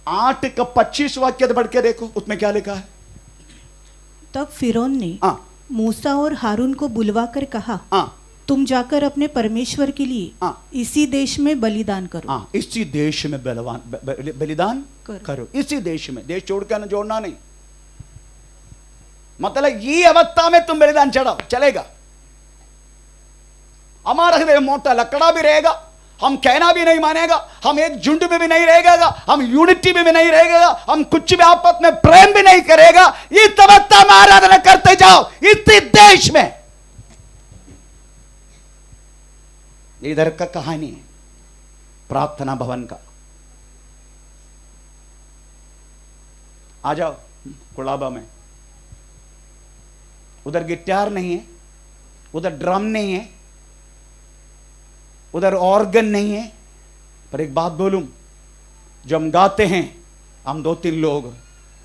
8 का 25 वाक्य पढ़ के देखो, उसमें क्या लिखा है? तब फिरौन ने मूसा और हारून को बुलवाकर कहा, तुम जाकर अपने परमेश्वर के लिए इसी देश में बलिदान करो। इसी देश में बलिदान करो। इसी देश में, देश छोड़कर जोड़ना नहीं। मतलब ये अवस्था में तुम बलिदान चढ़ाओ, चलेगा। हमारा हृदय मोटा लकड़ा भी रहेगा, हम कहना भी नहीं मानेगा, हम एक झुंड में भी नहीं रहेगा, हम यूनिटी में भी नहीं रहेगा, हम कुछ भी आपस में प्रेम भी नहीं करेगा। इस अवस्था में आराधना करते जाओ इसी देश में। इधर का कहानी है प्रार्थना भवन का। आ जाओ कुलाबा में, उधर गिटार नहीं है, उधर ड्रम नहीं है, उधर ऑर्गन नहीं है। पर एक बात बोलूं, जो हम गाते हैं, हम 2-3 लोग,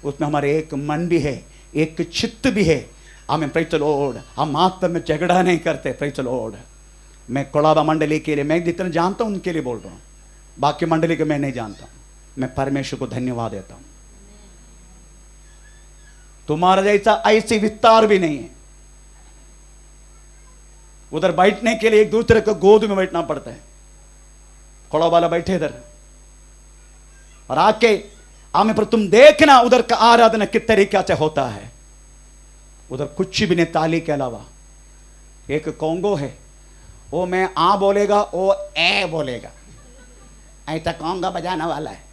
उसमें हमारे एक मन भी है, एक चित्त भी है। हमें प्रेज़ द लॉर्ड, हम आत्मा में झगड़ा नहीं करते। प्रेज़ द लॉर्ड, मैं कोलाबा मंडली के लिए, मैं जितना जानता हूं उनके लिए बोल रहा हूं, बाकी मंडली के मैं नहीं जानता हूं। मैं परमेश्वर को धन्यवाद देता हूं। तुम्हारा जैसा ऐसी विस्तार भी नहीं है। उधर बैठने के लिए एक दूसरे को गोद में बैठना पड़ता है। कोड़ा वाला बैठे इधर और आके हमें पर तुम देखना उधर का आराधना किस तरीके से होता है। उधर कुछ भी नहीं, ताली के अलावा। एक कोंगो है, वो मैं आ बोलेगा, वो ए बोलेगा, ऐसा कोंगा बजाना वाला है।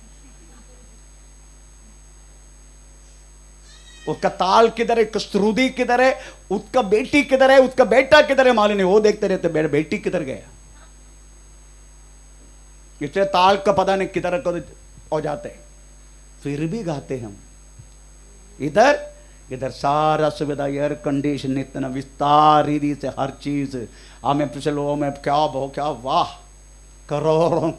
उसका ताल किधर है, कस्तूरी किधर है, उसका बेटी किधर है, उसका बेटा किधर है मालूम नहीं। वो देखते रहते मेरे बेटी किधर गया, इसलिए ताल का पता नहीं किधर हो जाते। फिर भी गाते हम। इधर इधर सारा सुविधा, एयर कंडीशन, इतना विस्तार रीति से हर चीज। हमें पिछलो में क्या वाह, करोड़ों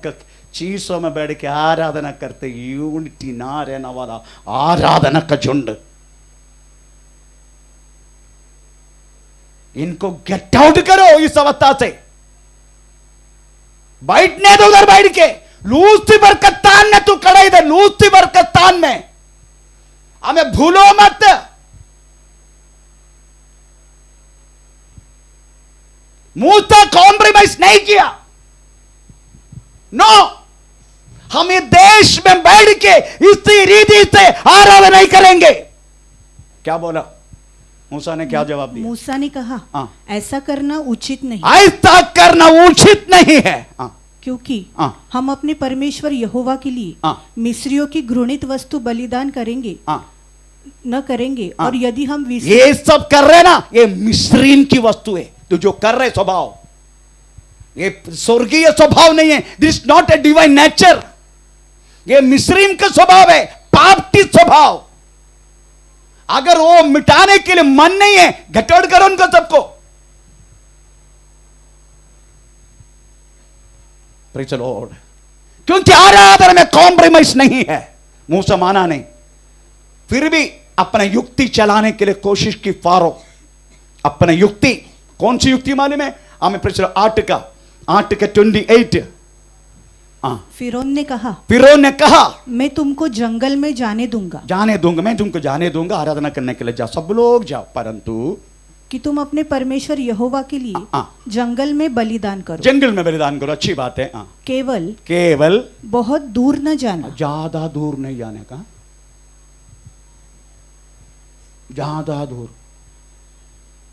चीजों में बैठ के आराधना करते। यूनिटी ना रहना वाला आराधना का झुंड। इनको गेट आउट करो इस अवस्था से। बैठने दो उधर बैठ के। लूसीफर का तान में तू खड़ा इधर, लूसीफर का तान में। हमें भूलो मत। मूसा कॉम्प्रोमाइज नहीं किया। नो, हम इस देश में बैठ के इसी रीति से आराधना नहीं करेंगे। क्या बोला मूसा ने? क्या जवाब दिया? मूसा ने कहा, ऐसा करना उचित नहीं। ऐसा करना उचित नहीं है, क्योंकि हम अपने परमेश्वर यहोवा के लिए मिस्रियों की घृणित वस्तु बलिदान करेंगे न करेंगे। और यदि हम ये सब कर रहे ना, ये मिस्रीम की वस्तु है। तो जो कर रहे स्वभाव, ये स्वर्गीय स्वभाव नहीं है। This not a divine nature. ये मिस्रीम का स्वभाव है, पाप की स्वभाव। अगर वो मिटाने के लिए मन नहीं है, घटोड़ करो उनको सबको। Praise the Lord. क्योंकि आराधना में कॉम्प्रोमाइज नहीं है। मूसा माना नहीं, फिर भी अपना युक्ति चलाने के लिए कोशिश की फारो। अपना युक्ति, कौन सी युक्ति मालूम है हमें? प्रश्न 8 का 28। फिरौन ने कहा मैं तुमको जंगल में जाने दूंगा, मैं तुमको जाने दूंगा आराधना करने के लिए, जाओ सब लोग जाओ, परंतु कि तुम अपने परमेश्वर यहोवा के लिए जंगल में बलिदान करो। जंगल में बलिदान करो, अच्छी बात है। केवल बहुत दूर न जाना, ज्यादा दूर नहीं जाने का, ज्यादा दूर।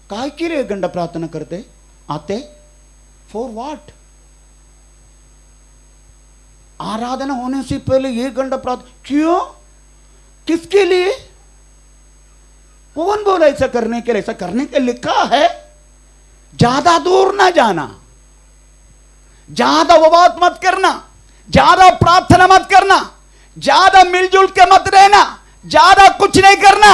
काय की रे गंडा प्रार्थना करते आते? For what? आराधना होने से पहले ये गंडा प्रार्थना क्यों? किसके लिए? कौन बोला ऐसा करने के लिए? ऐसा करने के लिखा है ज्यादा दूर ना जाना, ज्यादा उपवास मत करना, ज्यादा प्रार्थना मत करना, ज्यादा मिलजुल के मत रहना, ज्यादा कुछ नहीं करना।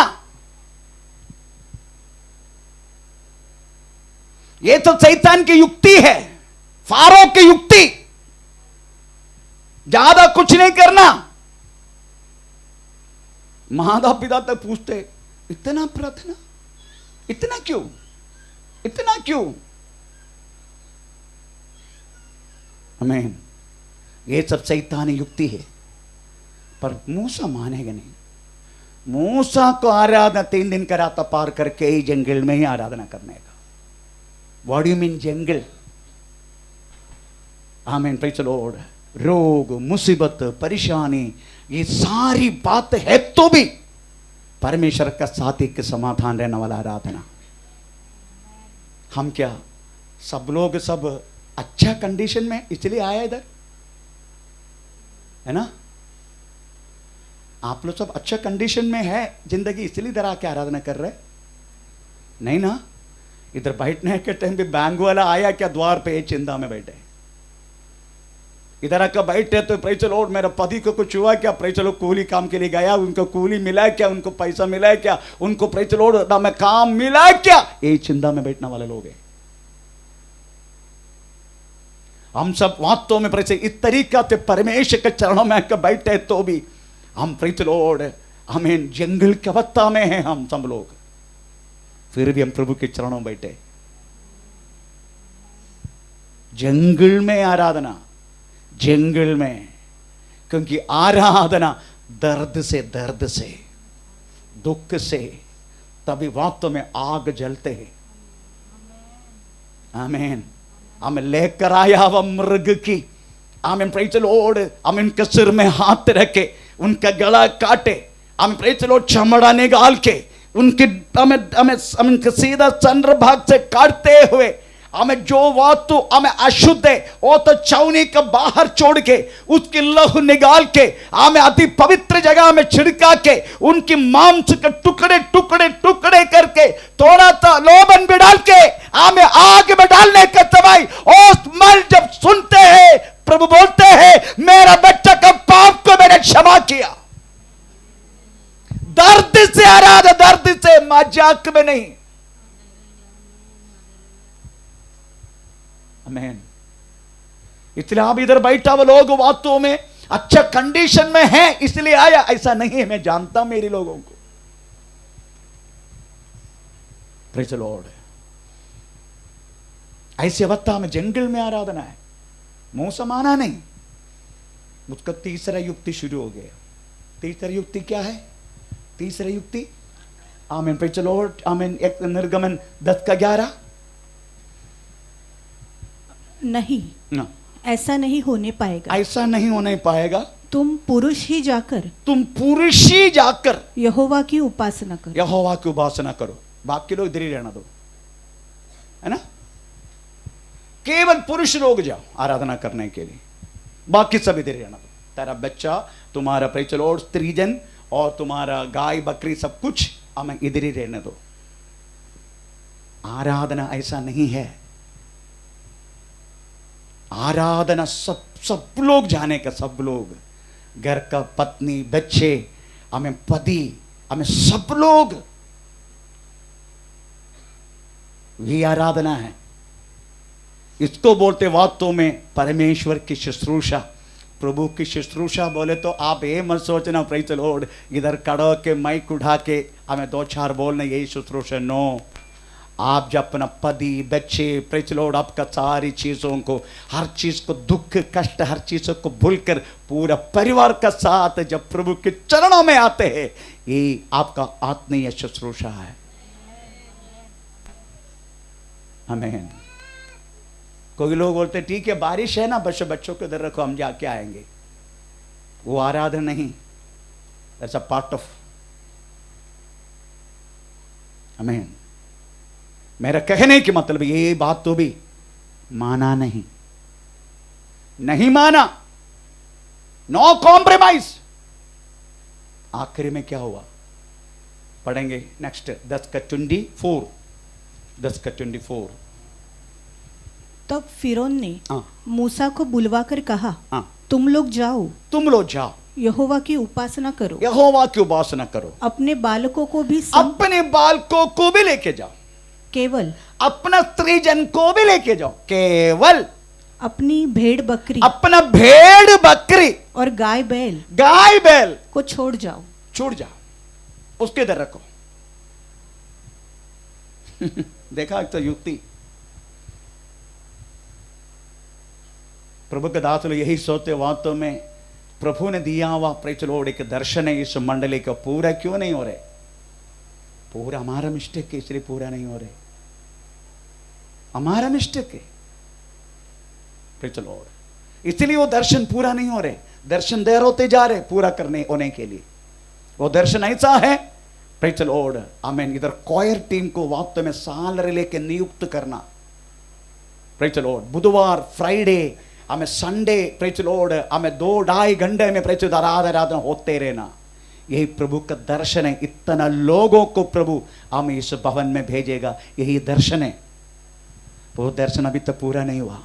ये तो शैतान की युक्ति है, फारो की युक्ति। ज्यादा कुछ नहीं करना। माता पिता तक पूछते इतना प्रार्थना, इतना क्यों, इतना क्यों? आमीन। ये सब शैतानी युक्ति है, पर मूसा मानेगा नहीं। मूसा को आराधना 3 दिन का रास्ता पार करके ही जंगल में ही आराधना करने का। व्हाट डू यू मीन जंगल? आमीन, प्रेज़ द लॉर्ड। रोग, मुसीबत, परेशानी, ये सारी बात है तो भी परमेश्वर का साथ एक समाधान रहने वाला आराधना। हम क्या सब लोग सब अच्छा कंडीशन में इसलिए आया इधर, है ना? आप लोग सब अच्छा कंडीशन में है जिंदगी, इसलिए इधर आके आराधना कर रहे? नहीं ना। इधर बैठने के टाइम भी बैंक वाला आया क्या द्वार पे चिंता में बैठे? इधर आकर बैठे तो प्रेज़ द लॉर्ड मेरा पति को कुछ हुआ क्या? प्रेज़ द लॉर्ड कूली काम के लिए गया, उनको कूली मिला क्या? उनको पैसा मिला क्या? उनको प्रेज़ द लॉर्ड में काम मिला क्या? ये चिंता में बैठने वाले लोग हैं। हम सब वास्तव में प्रेज़ इस तरीका से परमेश्वर के चरणों में आकर बैठे तो भी हम प्रेज़ द लॉर्ड हमें जंगल की अवस्था में हैं हम सब लोग, फिर भी हम प्रभु के चरणों में बैठे। जंगल में आराधना, जंगल में, क्योंकि आराधना दर्द से दुख से, तभी वास्तव में आग जलते हैं। आमीन। हमें लेकर आया वह मृग की, आमीन, प्रेज़ द लॉर्ड, हम इनके सिर में हाथ रखे, उनका गला काटे, हम प्रेज़ द लॉर्ड चमड़ा निकाल के उनके हमें सीधा चंद्रभाग से काटते हुए हमें जो वस्तु हमें अशुद्ध है वो तो छावनी का बाहर छोड़ के उसकी लहू निकाल के हमें अति पवित्र जगह में छिड़का के उनकी मांस के टुकड़े टुकड़े टुकड़े करके थोड़ा सा लोबन भी डाल के हमें आग में डालने का तबाई और मल जब सुनते हैं, प्रभु बोलते हैं मेरा बच्चा का पाप को मैंने क्षमा किया। दर्द से आराधना, दर्द से, मजाक में नहीं। आमीन। इसलिए आप इधर बैठा वो लोग वास्तव में अच्छा कंडीशन में है इसलिए आया, ऐसा नहीं है। मैं जानता मेरे लोगों को। Praise the Lord. ऐसी अवस्था में जंगल में आराधना है, मूसा माना नहीं। उसका तीसरा युक्ति शुरू हो गया। तीसरा युक्ति क्या है? तीसरा युक्ति, आमीन, प्रेज़ द लॉर्ड, आमीन, निर्गमन 10:11। नहीं ना, ऐसा नहीं होने पाएगा, ऐसा नहीं होने पाएगा। तुम पुरुष ही जाकर यहोवा की उपासना करो, यहोवा की उपासना करो। बाकी लोग इधर ही रहना दो, है ना? केवल पुरुष लोग जाओ आराधना करने के लिए, बाकी सब इधर ही रहना दो। तेरा बच्चा, तुम्हारा प्रेज़ द लॉर्ड स्त्रीजन और तुम्हारा गाय बकरी सब कुछ हमें इधर ही रहने दो। आराधना ऐसा नहीं है। आराधना सब लोग जाने का, सब लोग, घर का पत्नी, बच्चे, हमें पति, हमें सब लोग, ये आराधना है। इसको बोलते वास्तव में परमेश्वर की शुश्रूषा, प्रभु की शुश्रूषा बोले तो आप ये मत सोचना प्रेज़ द लॉर्ड इधर खड़ो के माइक उठा के हमें दो चार बोलना यही शुश्रूषा। नो, आप जब अपना पति बच्चे प्रेज़ द लॉर्ड आपका सारी चीज़ों को, हर चीज़ को, दुख कष्ट हर चीज़ों को भूलकर पूरा परिवार का साथ जब प्रभु के चरणों में आते हैं, ये आपका आत्मीय शुश्रूषा है। आमीन। कोई लोग बोलते ठीक है बारिश है ना, बस बच्चों को इधर रखो हम जाके आएंगे, वो आराधना नहीं। That's a part of. आमीन। मेरा कहने की मतलब ये बात तो भी माना नहीं माना, नो कॉम्प्रोमाइज। आखिरी में क्या हुआ पढ़ेंगे नेक्स्ट 10:24। तब फिरौन ने मूसा को बुलवाकर कहा, तुम लोग जाओ यहोवा की उपासना करो, अपने बालकों को भी लेके जाओ, केवल अपना स्त्री जन को भी लेके जाओ, केवल अपनी भेड़ बकरी और गाय बैल को छोड़ जाओ, उसके इधर रखो। देखा तो युक्ति। प्रभु के दास लोग यही सोचते वास्तव में प्रभु ने दिया हुआ प्रेज़ द लॉर्ड एक दर्शन है इस मंडली का, पूरा क्यों नहीं हो रहे? पूरा हमारा मिस्टेक है, इसलिए पूरा नहीं हो रहे, हमारा मिस्टेक है प्रेज़ द लॉर्ड, इसलिए वो दर्शन पूरा नहीं हो रहे। दर्शन देर होते जा रहे पूरा करने होने के लिए। वो दर्शन ऐसा है प्रेज़ द लॉर्ड। आमीन। इधर कॉयर टीम को वास्तव में सैलरी लेके नियुक्त करना प्रेज़ द लॉर्ड। बुधवार फ्राइडे हमें संडे प्रेज़ द लॉर्ड हमें 2-2.5 घंटे में प्रेज़ द आराधना होते रहना, यही प्रभु का दर्शन है। इतना लोगों को प्रभु हमें इस भवन में भेजेगा, यही दर्शन है। वो दर्शन अभी तक पूरा नहीं हुआ,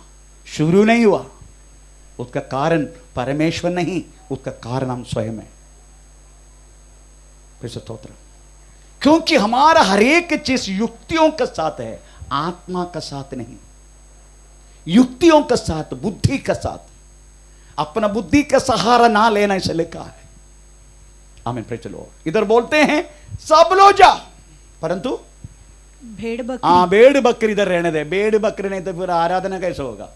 शुरू नहीं हुआ। उसका कारण परमेश्वर नहीं, उसका कारण हम स्वयं है। स्तोत्र। क्योंकि हमारा हर एक चीज युक्तियों के साथ है, आत्मा का साथ नहीं। युक्तियों के साथ, बुद्धि के साथ, अपना बुद्धि का सहारा ना लेना इसे लिखा है। आमीन। Praise the Lord. इधर बोलते हैं सब लोग जाओ, परंतु भेड़ बकरी इधर रहने दे। भेड़ बकरी नहीं तो फिर आराधना कैसे होगा?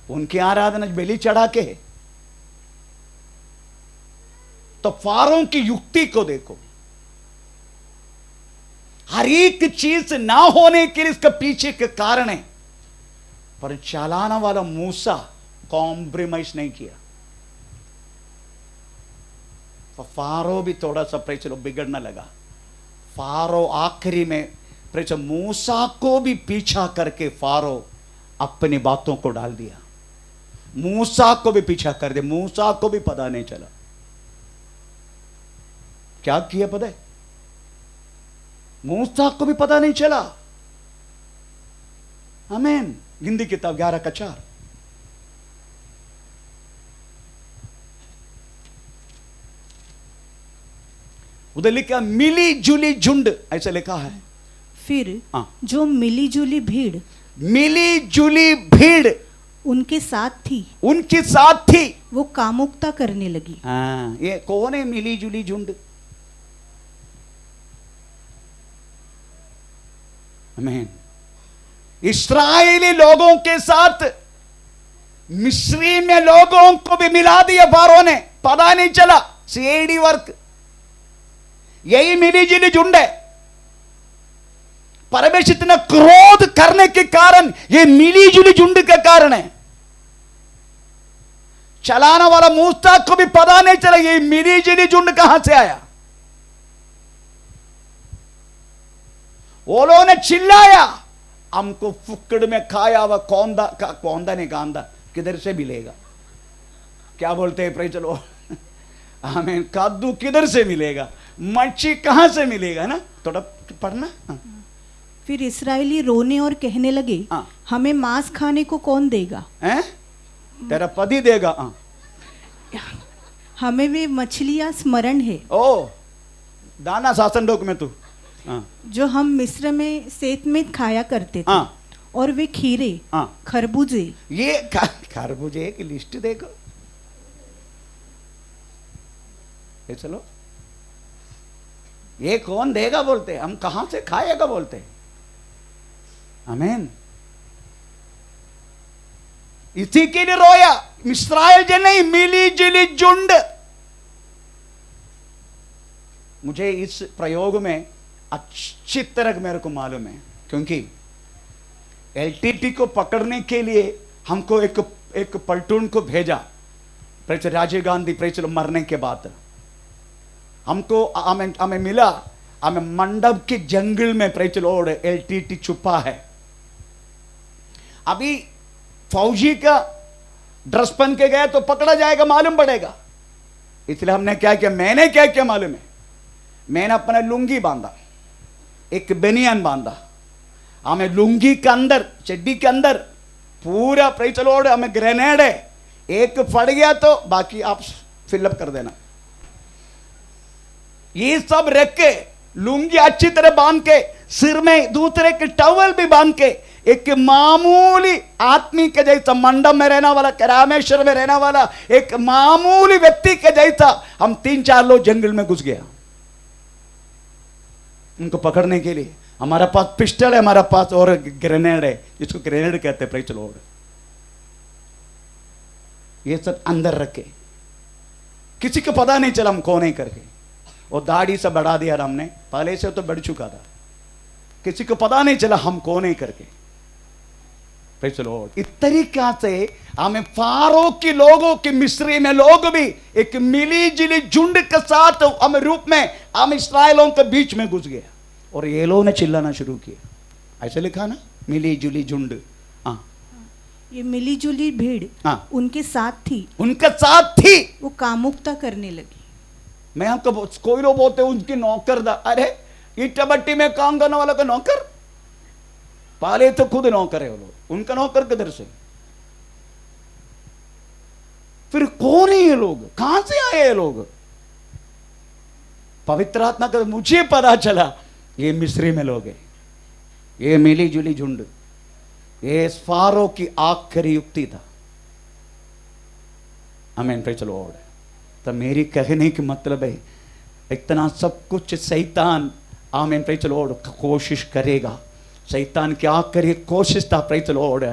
उनकी आराधना बलि चढ़ा के है। तो फारों की युक्ति को देखो, हर एक चीज ना होने के लिए इसका पीछे के कारण है, पर चलाना वाला मूसा कॉम्प्रोमाइज नहीं किया। तो फारो भी थोड़ा सा प्रेज़ बिगड़ने लगा। फारो आखिरी में प्रेज़ मूसा को भी पीछा करके फारो अपनी बातों को डाल दिया। मूसा को भी पीछा कर दिया, मूसा को भी पता नहीं चला क्या किया। पता है, मूसा को भी पता नहीं चला। आमीन। हिंदी किताब 11:4। उधर लिखा मिली जुली झुंड, ऐसा लिखा है। फिर जो मिली जुली भीड़ उनके साथ थी वो कामुकता करने लगी। ये कौन है मिली जुली झुंड? आमीन। इस्राएली लोगों के साथ मिस्री में लोगों को भी मिला दिया फारो ने, पता नहीं चला। सीएडी वर्क, यही मिली जुली झुंड है। परमेश्वर इतना क्रोध करने के कारण ये मिली जुली झुंड का कारण है। चलाने वाला मूसा को भी पता नहीं चला ये मिली जुली झुंड कहां से आया। वो लोगों ने चिल्लाया, हमको फुक्कड़ में खाया हुआ कौंदा नहीं गांदा किधर से मिलेगा? क्या बोलते हैं प्रेज़ द लॉर्ड? आमीन। कद्दू किधर से मिलेगा? मच्छी कहां से मिलेगा? ना थोड़ा पढ़ना। फिर इस्राएली रोने और कहने लगे, हमें मांस खाने को कौन देगा? तेरा पति देगा। हमें वे मछलियां स्मरण है। ओ दाना शासन डोक में तू जो हम मिस्र में सेत में खाया करते थे। और वे खीरे, खरबूजे। ये खरबूजे की लिस्ट देखो। ये चलो, ये कौन देगा बोलते, हम कहां से खाएगा बोलते। आमीन। इसी के लिए रोया इस्राएल जो नहीं, मिली जुली झुंड। मुझे इस प्रयोग में अच्छी तरह मेरे को मालूम है, क्योंकि एलटीटी को पकड़ने के लिए हमको एक पलटून को भेजा। प्रेचर राजीव गांधी प्रेचर मरने के बाद हमको हमें मिला, हमें मंडप के जंगल में प्रेचर ओड एलटीटी छुपा है। अभी फौजी का ड्रेस पहन के गया तो पकड़ा जाएगा, मालूम पड़ेगा। इसलिए हमने क्या किया, मैंने क्या किया मालूम है, मैंने अपना लुंगी बांधा, एक बनियान बांधा, हमें लुंगी के अंदर चड्डी के अंदर पूरा प्रेचर लोड हमें ग्रेनेड है, एक फट गया तो बाकी आप फिलअप कर देना। ये सब रख के लुंगी अच्छी तरह बांध के, सिर में दूसरे के टॉवल भी बांध के, एक मामूली आदमी के जैसा, मंडप में रहने वाला, रामेश्वर में रहने वाला एक मामूली व्यक्ति के जैसा हम 3-4 लोग जंगल में घुस गया उनको पकड़ने के लिए। हमारा पास पिस्टल है, हमारा पास और ग्रेनेड है, जिसको ग्रेनेड कहते हैं प्रेचर लॉर्ड। ये सब अंदर रखे, किसी को पता नहीं चला हम कौन है करके। और दाढ़ी से बढ़ा दिया हमने, पहले से तो बढ़ चुका था, किसी को पता नहीं चला हम कौन है करके। Praise the Lord. इस तरीका से हमें फारो के लोगों की मिस्री में लोग भी एक मिली जुली झुंड के साथ हम रूप में हम इस्राएलों के बीच में घुस गया और ये लोग ने चिल्लाना शुरू किया। ऐसे लिखा ना, मिली जुली झुंड। हाँ, ये मिली जुली भीड़ उनके साथ थी, उनके साथ थी, वो कामुकता करने लगी। मैं आपको कोई लोग बोलते उनकी नौकर दा, अरे ईटा भट्टी में काम करने वाला का नौकर, पहले तो खुद नौकर है वो लोग, उनका नौकर किधर से? फिर कौन है ये लोग, कहां से आए ये लोग? पवित्र आत्मा का मुझे पता चला ये मिस्री में लोग हैं, ये मिली जुली झुंड, ये फारो की आखिरी युक्ति था। आमीन, प्रेज़ द लॉर्ड। तो मेरी कहने की मतलब है इतना सब कुछ शैतान, आमीन प्रेज़ द लॉर्ड, कोशिश करेगा। शैतान क्या करे, कोशिश था प्रेज़ द लॉर्ड,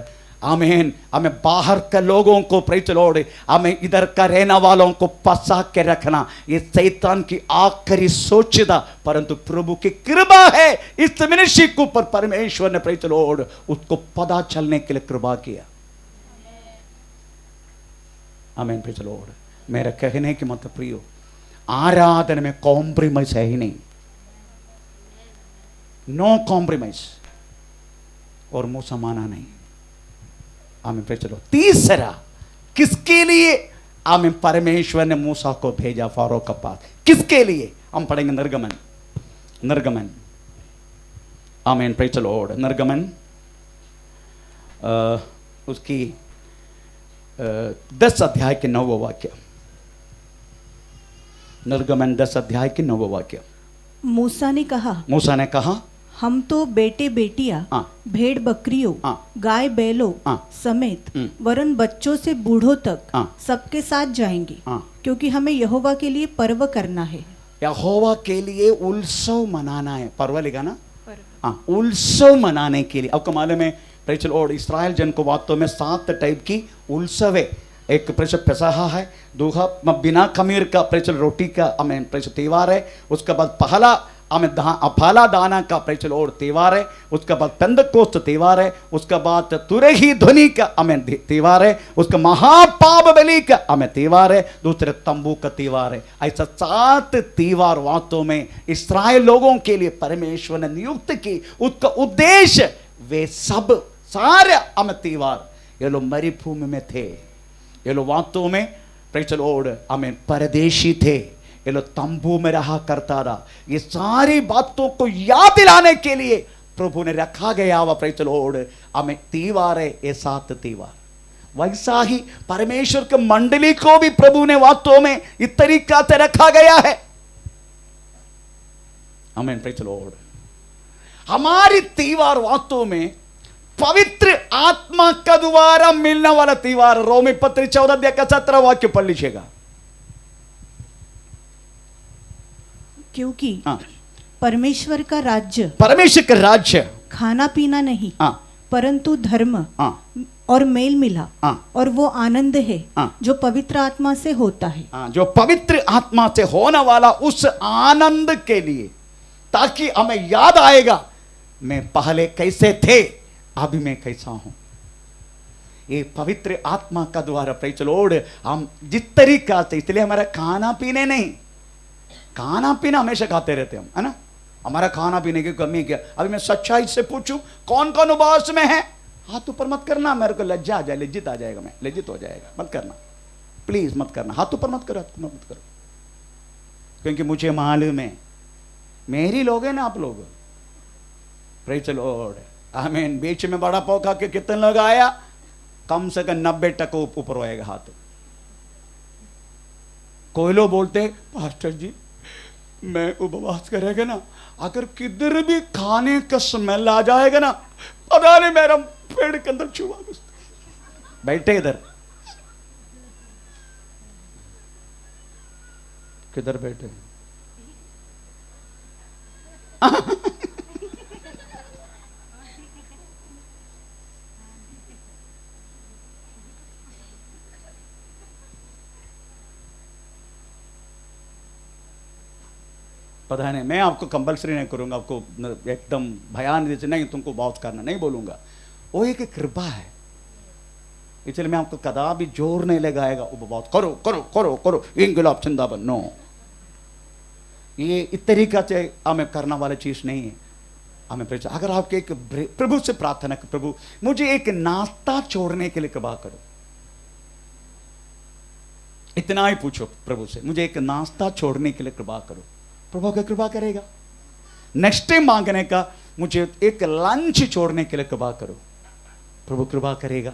आमीन, हमें बाहर के लोगों को प्रेज़ द लॉर्ड, हमें इधर का रहने वालों को फंसा के रखना, ये शैतान की आखिरी सोच था। परंतु प्रभु की कृपा है इस मनुष्य के ऊपर, परमेश्वर ने प्रेज़ द लॉर्ड उसको पता चलने के लिए कृपा किया। आमीन, प्रेज़ द लॉर्ड। मेरा कहने की मतलब प्रियो, आराधना में कॉम्प्रोमाइज है ही नहीं, नो कॉम्प्रोमाइज, और मुंह समाना नहीं। आमीन, प्रेज़ द लॉर्ड। तीसरा, किसके लिए आमीन परमेश्वर ने मूसा को भेजा फारो के पास, किसके लिए? हम पढ़ेंगे निर्गमन, निर्गमन, आमीन प्रेज़ द लॉर्ड। निर्गमन उसकी 10 अध्याय के 9वां वाक्य, निर्गमन 10 अध्याय के 9वां वाक्य। मूसा ने कहा, हम तो बेटे बेटियां, भेड़ बकरियों, गाय बैलों समेत वरन बच्चों से बूढ़ों तक सबके साथ जाएंगे, क्योंकि हमें यहोवा के लिए पर्व करना है। यहोवा के लिए उत्सव मनाना है, पर्व लिखा ना, उत्सव मनाने के लिए। आपको मालूम है प्रेज़ द लॉर्ड, इस्राएल जन को वास्तव में 7 टाइप की उत्सव है। एक प्रेज़ पेसहा है, दूसरा बिना खमीर का प्रेज़ रोटी का आमीन प्रेज़ त्योहार है, उसके बाद पहला आमीन फाला दाना का प्रेज़ लॉर्ड त्योहार है, उसके बाद पेंतकोस्त त्योहार है, उसके बाद तुरही ध्वनि का आमीन त्योहार है, उसका महापाप बलि का आमीन त्योहार है, दूसरे तंबू का त्योहार है। ऐसा 7 त्योहार वास्तव में इस्राएल लोगों के लिए परमेश्वर ने नियुक्त की। उसका उद्देश्य वे सब सारे आमीन त्योहार, ये लोग मरुभूमि में थे, ये लोग वास्तव में प्रेज़ द लॉर्ड आमीन परदेशी थे, ये लोग तंबू में रहा करता था। ये सारी बातों को याद दिलाने के लिए प्रभु ने रखा गया हुआ प्रेज़ द लॉर्ड हमें त्योहार है, ये 7 त्योहार। वैसा ही परमेश्वर के मंडली को भी प्रभु ने वास्तव में इस तरीका से रखा गया है। आमीन, प्रेज़ द लॉर्ड। हमारी त्योहार वास्तव में पवित्र आत्मा का द्वारा मिलने वाला त्योहार। रोमी पत्री 14 अध्याय का 17 वाक्य पढ़ लीजिएगा। क्योंकि परमेश्वर का राज्य खाना पीना नहीं परंतु धर्म और मेल मिलाप और वो आनंद है जो पवित्र आत्मा से होता है। जो पवित्र आत्मा से होने वाला उस आनंद के लिए, ताकि हमें याद आएगा मैं पहले कैसे थे अभी मैं कैसा हूं। ये पवित्र आत्मा का द्वारा प्रेज़ द लॉर्ड हम जिस तरीका से, इसलिए हमारा खाना पीने नहीं, खाना पीना हमेशा खाते रहते हम, है ना। हमारा खाना पीने की कमी क्या। अभी मैं सच्चाई से पूछूं कौन कौन उपवास में है, हाथ ऊपर मत करना, मेरे को लज्जा आ जाए, लज्जित आ जाएगा, मैं लज्जित हो जाएगा, मत करना प्लीज, मत करना, हाथ ऊपर मत करो, मत करो, क्योंकि मुझे मालूम है मेरी लोग हैं ना आप लोग। प्रेज़ द लॉर्ड, आमीन। बीच में बड़ा पाव खा के कितने लोग आया, कम से कम 90% ऊपर होएगा हाथ। कोई लोग बोलते पास्टर जी मैं उपवास करेगा ना, अगर किधर भी खाने का स्मेल आ जाएगा ना, पता नहीं मेरा पेड़ के अंदर चूहा घुसता। बैठे इधर, किधर बैठे पता नहीं, मैं आपको कंपल्सरी नहीं करूंगा, आपको एकदम भयान जैसे नहीं तुमको बहुत करना नहीं बोलूंगा, वो एक कृपा है, इसलिए मैं आपको कदापि जोर नहीं लगाएगा उपवास करो करो करो करो इंकलाब जिंदाबाद, नो, ये इस तरीका से हमें करना वाली चीज नहीं है। हमें अगर आपके एक प्रभु से प्रार्थना कर, प्रभु मुझे एक नाश्ता छोड़ने के लिए कृपा करो, इतना ही पूछो प्रभु से, मुझे एक नाश्ता छोड़ने के लिए कृपा करो, प्रभु का कृपा करेगा। नेक्स्ट टाइम मांगने का, मुझे एक लंच छोड़ने के लिए कृपा करो, प्रभु कृपा करेगा।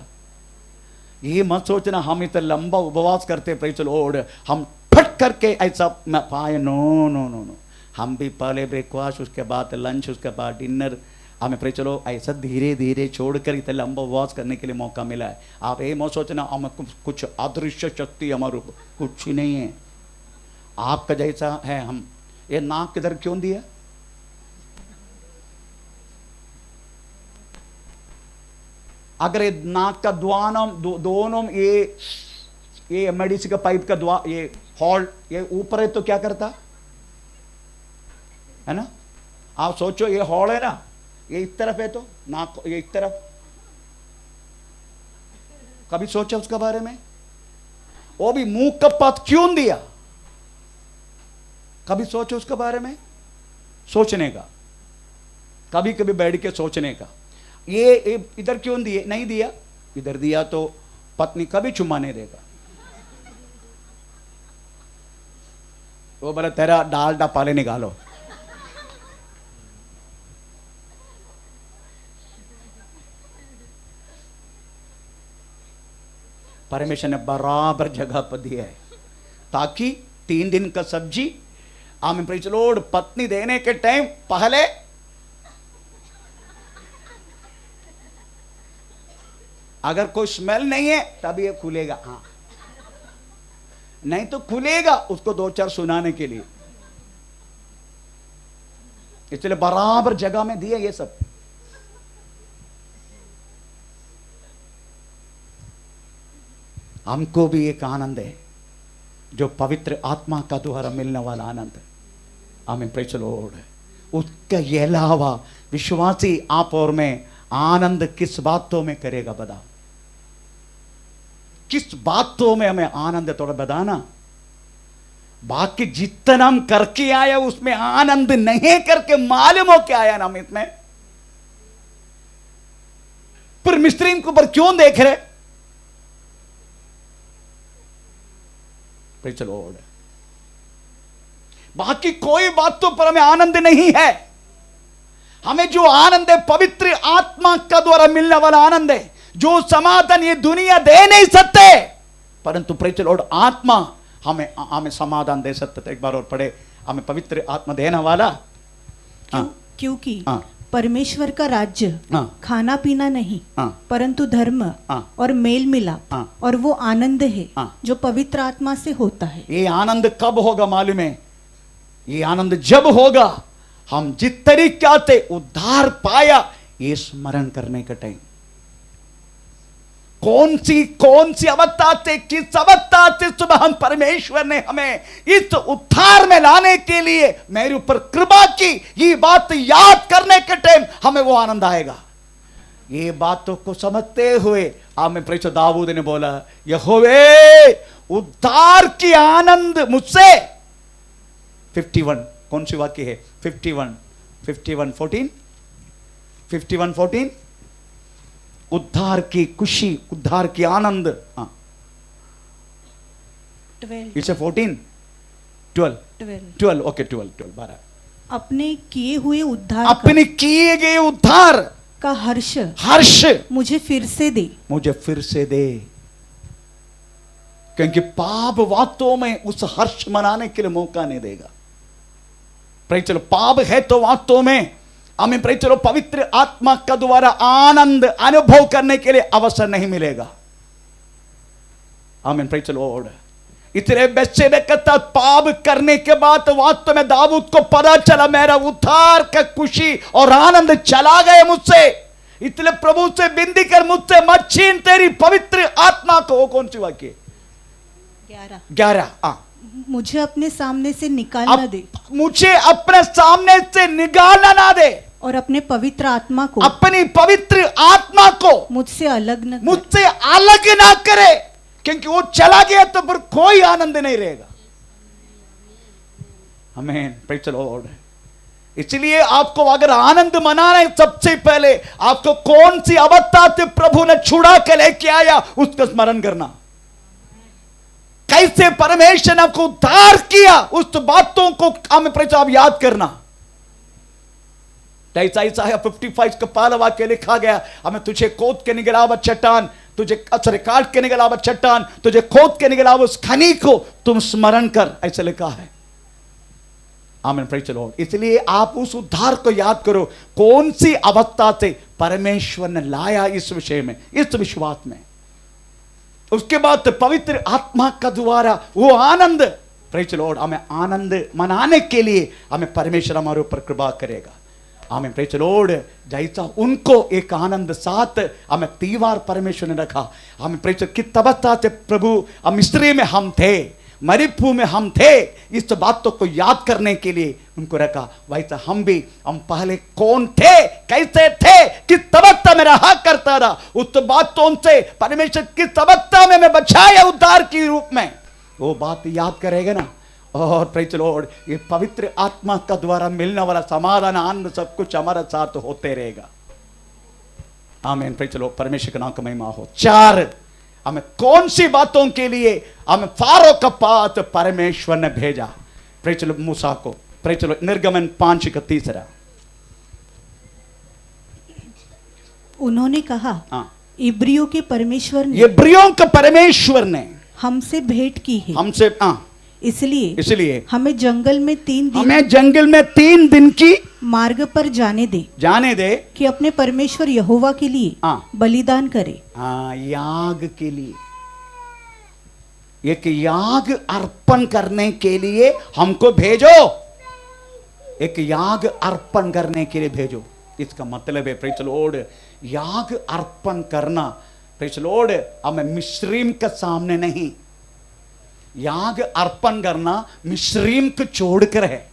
ये मत सोचना हम इतना लंबा उपवास करते प्रेज़ द लॉर्ड हम फट करके ऐसा पाए, नो नो नो नो, हम भी पहले ब्रेकफास्ट, उसके बाद लंच, उसके बाद डिनर, हमें प्रेज़ द लॉर्ड ऐसा धीरे धीरे छोड़कर इतना लंबा उपवास करने के लिए मौका मिला है। आप ये मत सोचना हम कुछ अदृश्य शक्ति हमारे ऊपर, कुछ ही नहीं है, आपका जैसा है। हम ये नाक किधर क्यों दिया, अगर ये नाक का दोनों ये मेडिसिन का पाइप का द्वार, ये हॉल ये ऊपर है तो क्या करता है ना, आप सोचो ये हॉल है ना, ये इस तरफ है तो नाक ये इस तरफ, कभी सोचा उसके बारे में, वो भी मुंह का पात क्यों दिया, कभी सोचो उसके बारे में, सोचने का, कभी कभी बैठ के सोचने का। ये इधर क्यों दिए, नहीं दिया, इधर दिया तो पत्नी कभी चुम्मा नहीं देगा, वो बोला तेरा डालडा पाले निकालो। परमेश्वर ने बराबर जगह पर दिया है, ताकि 3 दिन का सब्जी आमीन प्रेज़ द लॉर्ड पत्नी देने के टाइम पहले अगर कोई स्मेल नहीं है तभी ये खुलेगा, हाँ नहीं तो खुलेगा उसको 2-4 सुनाने के लिए, इसलिए बराबर जगह में दिया ये सब। हमको भी एक आनंद है जो पवित्र आत्मा का द्वारा मिलने वाला आनंद, आमीन प्रेज़ द लॉर्ड। उसके अलावा विश्वासी आप और मैं आनंद किस बातों में करेगा बता, किस बातों में हमें आनंद थोड़ा बताना, बाकी जितना हम करके आया उसमें आनंद नहीं करके मालूम हो क्या आया ना हम इसमें, पर मिस्त्री के ऊपर क्यों देख रहे, प्रेज़ द लॉर्ड। बाकी कोई बातों पर हमें आनंद नहीं है, हमें जो आनंद है पवित्र आत्मा का द्वारा मिलने वाला आनंद है, जो समाधान ये दुनिया दे नहीं सकते, परंतु प्रेज़ द लॉर्ड आत्मा हमें समाधान दे सकते थे। एक बार और पढ़े, हमें पवित्र आत्मा देने वाला, क्योंकि परमेश्वर का राज्य खाना पीना नहीं परंतु धर्म और मेल मिलाप और वो आनंद है जो पवित्र आत्मा से होता है। ये आनंद कब होगा मालूम है, ये आनंद जब होगा हम जिस तरीके से उद्धार पाया ये स्मरण करने का टाइम। कौन सी अवस्था से, किस अवस्था से सुबह हम परमेश्वर ने हमें इस उद्धार में लाने के लिए मेरे ऊपर कृपा की, ये बात याद करने के टाइम हमें वो आनंद आएगा। ये बातों को समझते हुए आमेन प्रेष दाऊद ने बोला, यहोवे उद्धार की आनंद मुझसे। 51 कौन सी वाक्य है? 51:14 उद्धार की खुशी, उद्धार की आनंद। हाँ 12 ओके 12 अपने किए हुए उद्धार, अपने किए गए उद्धार का हर्ष मुझे फिर से दे, क्योंकि पाप वास्तव में उस हर्ष मनाने के लिए मौका नहीं देगा। प्रेम चलो, पाप है तो वास्तव में हमें प्रेम चलो पवित्र आत्मा का द्वारा आनंद अनुभव करने के लिए अवसर नहीं मिलेगा। आमीन प्रेम चलो। इतने बच्चे में कहता पाप करने के बाद वास्तव में दाऊद को पता चला मेरा उद्धार का खुशी और आनंद चला गया मुझसे, इसलिए प्रभु से विनती कर मुझसे मत छीन तेरी पवित्र आत्मा को। वो कौन सी वाक्य? 11 मुझे अपने सामने से निकालना दे, मुझे अपने सामने से निकालना ना दे, और अपने पवित्र आत्मा को, अपनी पवित्र आत्मा को मुझसे अलग ना करे, क्योंकि वो चला गया तो फिर कोई आनंद नहीं रहेगा। आमीन प्रेज़ द लॉर्ड। इसलिए आपको अगर आनंद मनाना है, सबसे पहले आपको कौन सी अवस्था से प्रभु ने छुड़ा के लेके आया उसका स्मरण करना। कैसे परमेश्वर ने आपको उद्धार किया उस बातों को हमें आप याद करना। 55 का पहला वाक्य लिखा गया, हमें तुझे खोद के निगला चट्टान, तुझे काट के निगला चट्टान, तुझे खोद के निगला उस खनी को तुम स्मरण कर, ऐसा लिखा है। आमीन प्रेज़ द लॉर्ड। इसलिए आप उस उद्धार को याद करो, कौन सी अवस्था से परमेश्वर ने लाया इस विषय में, इस विश्वास में। उसके बाद पवित्र आत्मा का द्वारा वो आनंद, प्रेज़ द लॉर्ड, हमें आनंद मनाने के लिए हमें परमेश्वर हमारे ऊपर कृपा करेगा। आमीन प्रेज़ द लॉर्ड। जैसा उनको एक आनंद साथ हमें तीवार परमेश्वर ने रखा, हमें प्रेज़ किस अवस्था से प्रभु हम मिस्री में हम थे, मरीपू में हम थे, इस बातों को याद करने के लिए उनको रखा। वैसा हम पहले कौन थे, कैसे थे, किस अवस्था में रहा करता था, उस बातों से परमेश्वर किस अवस्था में मैं बचाया उद्धार के रूप में, वो बात याद करेगा ना। और प्रेज़ द लॉर्ड, ये पवित्र आत्मा का द्वारा मिलने वाला समाधान, आनंद, सब कुछ हमारे साथ होते रहेगा। आमीन प्रेज़ द लॉर्ड। परमेश्वर का नाम का महिमा हो। 4 हमें कौन सी बातों के लिए हमें फारो का पास परमेश्वर ने भेजा, प्रेज़ द लॉर्ड, मूसा को। Praise the Lord. निर्गमन 5 का 3 उन्होंने कहा, इब्रियों के परमेश्वर ने हमसे भेंट की है, हमसे इसलिए हमें जंगल में 3 दिन की मार्ग पर जाने दे कि अपने परमेश्वर यहोवा के लिए बलिदान करे। याग के लिए, एक याग अर्पण करने के लिए हमको भेजो, एक याग अर्पण करने के लिए भेजो। इसका मतलब है प्रेज़ द लॉर्ड, याग अर्पण करना, प्रेज़ द लॉर्ड, हमें मिस्रीम के सामने नहीं, याग अर्पण करना मिस्रीम को छोड़कर है।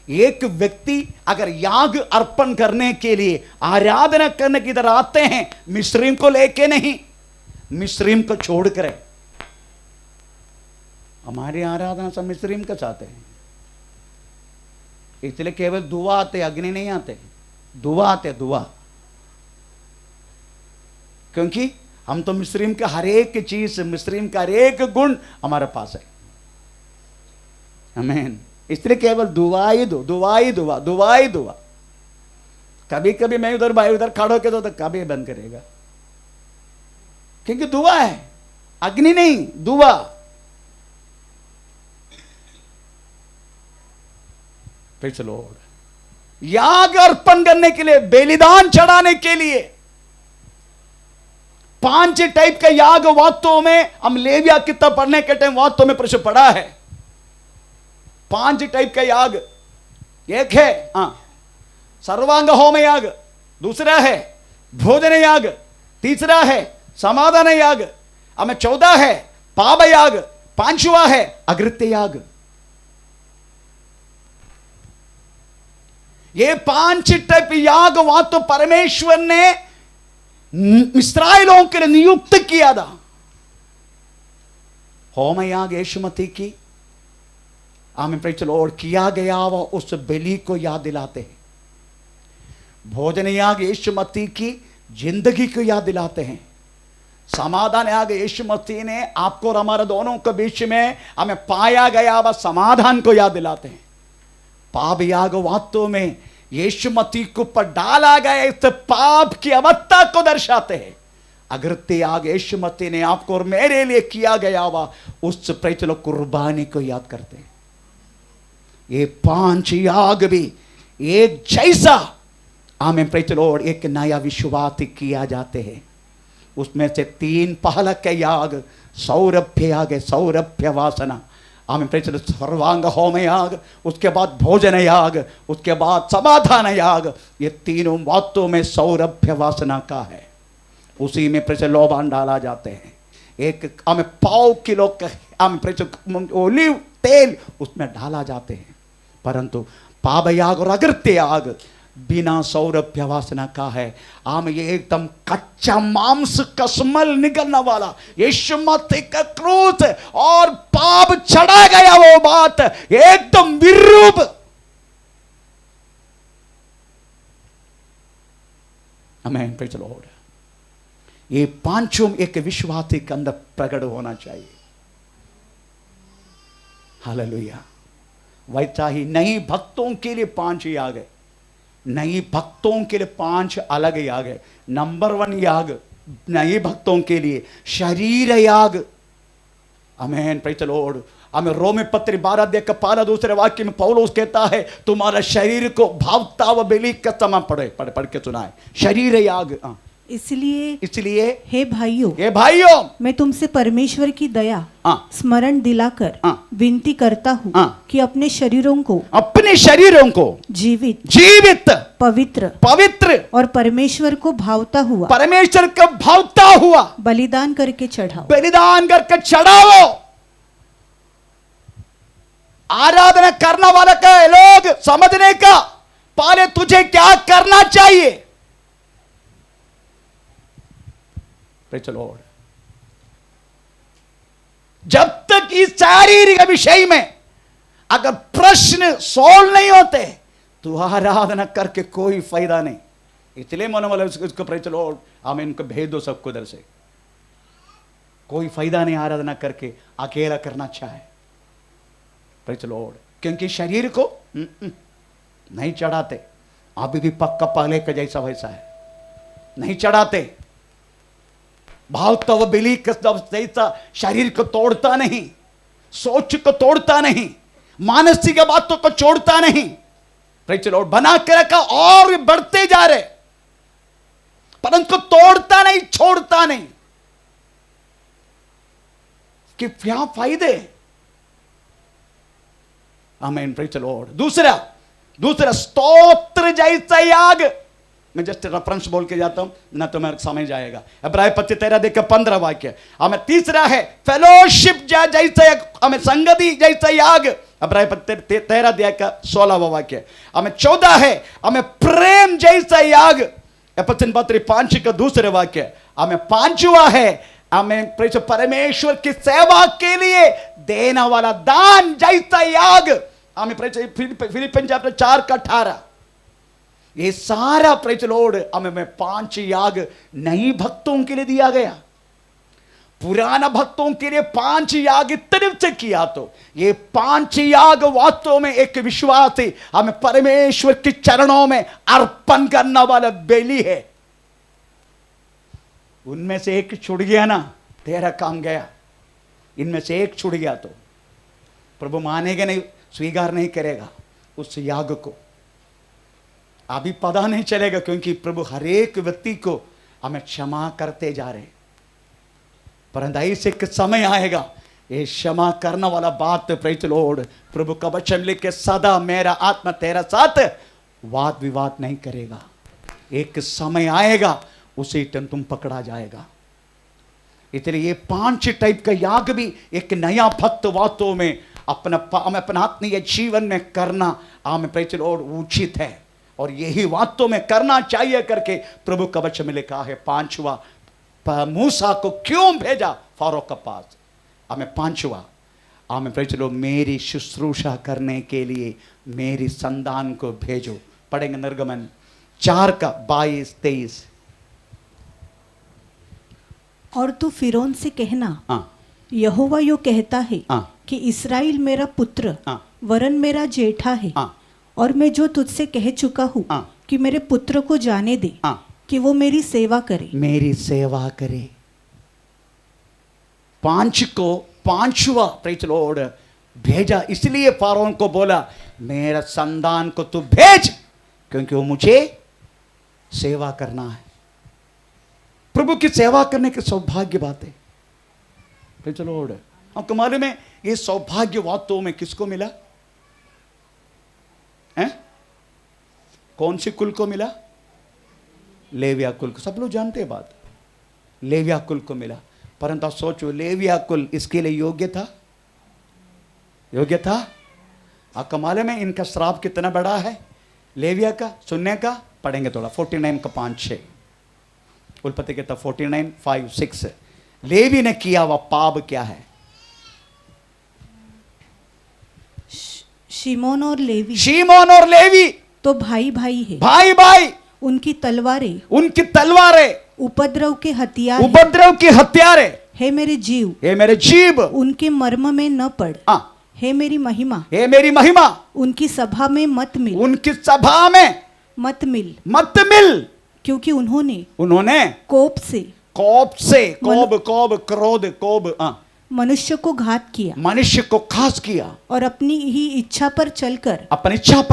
एक व्यक्ति अगर याग अर्पण करने के लिए, आराधना करने की तरह आते हैं, मिस्रीम को लेके नहीं, मिस्रीम को छोड़कर है। हमारी आराधना सब मिस्रीम के चाहते हैं, इसलिए केवल दुआ आते, अग्नि नहीं आते, दुआ आते, दुआ। क्योंकि हम तो मिस्रीम का हर एक चीज, मिस्रीम का हर एक गुण हमारे पास है। आमीन। इसलिए केवल दुआ ही दो, दुआ ही दुआ, दुआ ही दुआ। कभी कभी मैं उधर भाई उधर खड़ो के तो कभी बंद करेगा, क्योंकि दुआ है, अग्नि नहीं, दुआ। Praise the Lord. याग अर्पण करने के लिए, बलिदान चढ़ाने के लिए 5 टाइप का याग वास्तव में हम लेविया किताब पढ़ने के टाइम वास्तव में प्रश्न पढ़ा है। 5 टाइप का याग। एक है सर्वांग होम याग, दूसरा है भोजन याग, तीसरा है समाधान याग, 14 है पाप याग, 5वां है अकृत्य याग। ये 5 टाइप याग वहां तो परमेश्वर ने इस्राएलों के लिए नियुक्त किया था। होम याग यीशु मसीह की आमीन प्रेज़ द लॉर्ड किया गया वो उस बलि को याद दिलाते हैं। भोजन याग यीशु मसीह की जिंदगी को याद दिलाते हैं। समाधान याग यीशु मसीह ने आपको और हमारे दोनों के बीच में हमें पाया गया वह समाधान को याद दिलाते हैं। पाप याग वास्तव में यीशु मसीह को पर डाला गया इस पाप की अवस्था को दर्शाते हैं। अकृत्य याग यीशु मसीह ने आपको और मेरे लिए किया गया वह उस प्रेज़ द लॉर्ड कुर्बानी को याद करते हैं। ये 5 याग भी एक जैसा आमीन प्रेज़ द लॉर्ड एक नया विश्वास किया जाते हैं। उसमें से 3 पहला के याग सौरभ्य याग है, सौरभ्य वासना, आमीन प्रेज़ द लॉर्ड सर्वांग होम याग, उसके बाद भोजन याग, उसके बाद समाधान याग। ये तीनों बातों में सौरभ्य वासना का है। उसी में प्रेज़ द लॉर्ड लोबान डाला जाते हैं। एक हमें 1.5 किलो का आमीन प्रेज़ द लॉर्ड ओलिव तेल उसमें डाला जाते हैं। परंतु पाप याग और अकृत्य याग बिना सौरभ्य वासना का है। आम ये एकदम कच्चा मांस का स्मेल निकलने वाला यीशु मसीह का क्रूस और पाप चढ़ा गया वो बात एकदम विरूप। आमीन प्रेज़ द लॉर्ड। ये 5 एक विश्वासी के अंदर प्रकट होना चाहिए। हालेलुया। वैसा ही नई भक्तों के लिए 5 याग है। नई भक्तों के लिए 5 अलग याग है। नंबर 1 याग नए भक्तों के लिए शरीर याग। आमीन प्रेज़ द लॉर्ड। हमें रोमी पत्री 12 अध्याय का 2 वाक्य में पौलुस कहता है तुम्हारा शरीर को भावता व बलि का समान पढ़ के सुनाए। शरीर याग। इसलिए हे भाइयों मैं तुमसे परमेश्वर की दया स्मरण दिलाकर विनती करता हूँ कि अपने शरीरों को जीवित पवित्र और परमेश्वर को भावता हुआ बलिदान करके चढ़ाओ। आराधना करने वाला का लोग समझने का पहले तुझे क्या करना चाहिए। Praise the Lord. जब तक इस शारीरिक विषय में अगर प्रश्न सॉल्व नहीं होते तो आराधना करके कोई फायदा नहीं। इसलिए मन वाले उसको प्रेज़ द लॉर्ड आमीन को भेज दो सबको इधर से। कोई फायदा नहीं आराधना करके अकेला करना चाहे। Praise the Lord. क्योंकि शरीर को नहीं चढ़ाते। अभी भी पक्का पहले का जैसा वैसा है, नहीं चढ़ाते। भावता व बलि जैसा शरीर को तोड़ता नहीं, सोच को तोड़ता नहीं, मानसिक बातों को छोड़ता नहीं। Praise the Lord. बना के रखा और बढ़ते जा रहे, परंतु तोड़ता नहीं, छोड़ता नहीं। कि क्या फायदे। आमीन प्रेज़ द लॉर्ड। दूसरा स्तोत्र जैसा याग। मैं जस्ट रेफरेंस बोल के जाता हूं ना तो मेरे समझ जाएगा। इब्राहिम 13:15 वाक्य। हमें तीसरा है फेलोशिप जैसा, हमें संगति जैसा याग। इब्राहिम 13:16 वाक्य। हमें 14 है हमें प्रेम जैसा याग। एफेसियन 5 का दूसरे वाक्य। हमें 5वां है हमें परमेश्वर की सेवा के लिए देने वाला दान जैसा याग। हमें फिलिपियन 4:18। ये सारा प्रेज़ द लॉर्ड हमें 5 याग नई भक्तों के लिए दिया गया। पुराना भक्तों के लिए 5 याग तरफ से किया। तो ये 5 याग वास्तव में एक विश्वासी हमें परमेश्वर के चरणों में अर्पण करने वाला बलि है। उनमें से एक छूट गया ना, तेरा काम गया। इनमें से एक छूट गया तो प्रभु मानेगा नहीं, स्वीकार नहीं करेगा उस याग को। अभी पता नहीं चलेगा क्योंकि प्रभु हर एक व्यक्ति को हमें क्षमा करते जा रहे। परंतु ऐसे एक समय आएगा ये क्षमा करने वाला बात प्रेज द लॉर्ड, प्रभु का वचन लिखे सदा मेरा आत्मा तेरा साथ वाद विवाद नहीं करेगा। एक समय आएगा उसी टाइम तुम पकड़ा जाएगा। इसलिए ये 5 टाइप का याग भी एक नया भक्त वास्तव में अपना आत्मीय जीवन में करना आमें प्रेज द लॉर्ड उचित है, और यही वास्तव में करना चाहिए करके प्रभु का वचन में लिखा है। 5वां मूसा को क्यों भेजा फारो के पास, हमें 5वां आमें प्रेज द लॉर्ड मेरी शुश्रूषा करने के लिए मेरी संतान को भेजो। पढ़ेंगे निर्गमन 4 का 22-23। और तू फिरौन से कहना, यहोवा यो कहता है कि इस्राएल मेरा पुत्र वरन मेरा जेठा है, और मैं जो तुझसे कह चुका हूँ कि मेरे पुत्र को जाने दे कि वो मेरी सेवा करे, मेरी सेवा करे। 5 को 5वां प्रेज द लॉर्ड भेजा, इसलिए फारोन को बोला मेरा संतान को तू भेज, क्योंकि वो मुझे सेवा करना है। प्रभु की सेवा करने की सौभाग्य बात है प्रेज द लॉर्ड। आपको मालूम है ये सौभाग्य वास्तव में किसको मिला है? कौन सी कुल को मिला? लेविया कुल को। सब लोग जानते हैं बात, लेविया कुल को मिला। परंतु आप सोचो लेविया कुल इसके लिए योग्य था? योग्य था? आपको मालूम है इनका श्राप कितना बड़ा है लेविया का? सुनने का पढ़ेंगे थोड़ा 49 का 5-6 उल्पत्ति के तब 49:5-6। लेवी ने किया वह पाप क्या है? शिमोन और लेवी, शिमोन और लेवी तो भाई भाई है, भाई भाई। उनकी तलवारें उपद्रव के हथियार है मेरे जीव, हे मेरे जीव उनके मर्म में न पड़। हे मेरी महिमा, हे मेरी महिमा उनकी सभा में मत मिल, उनकी सभा में मत मिल, क्योंकि उन्होंने कोप से क्रोध मनुष्य को घात किया, मनुष्य को खास किया, और अपनी ही इच्छा पर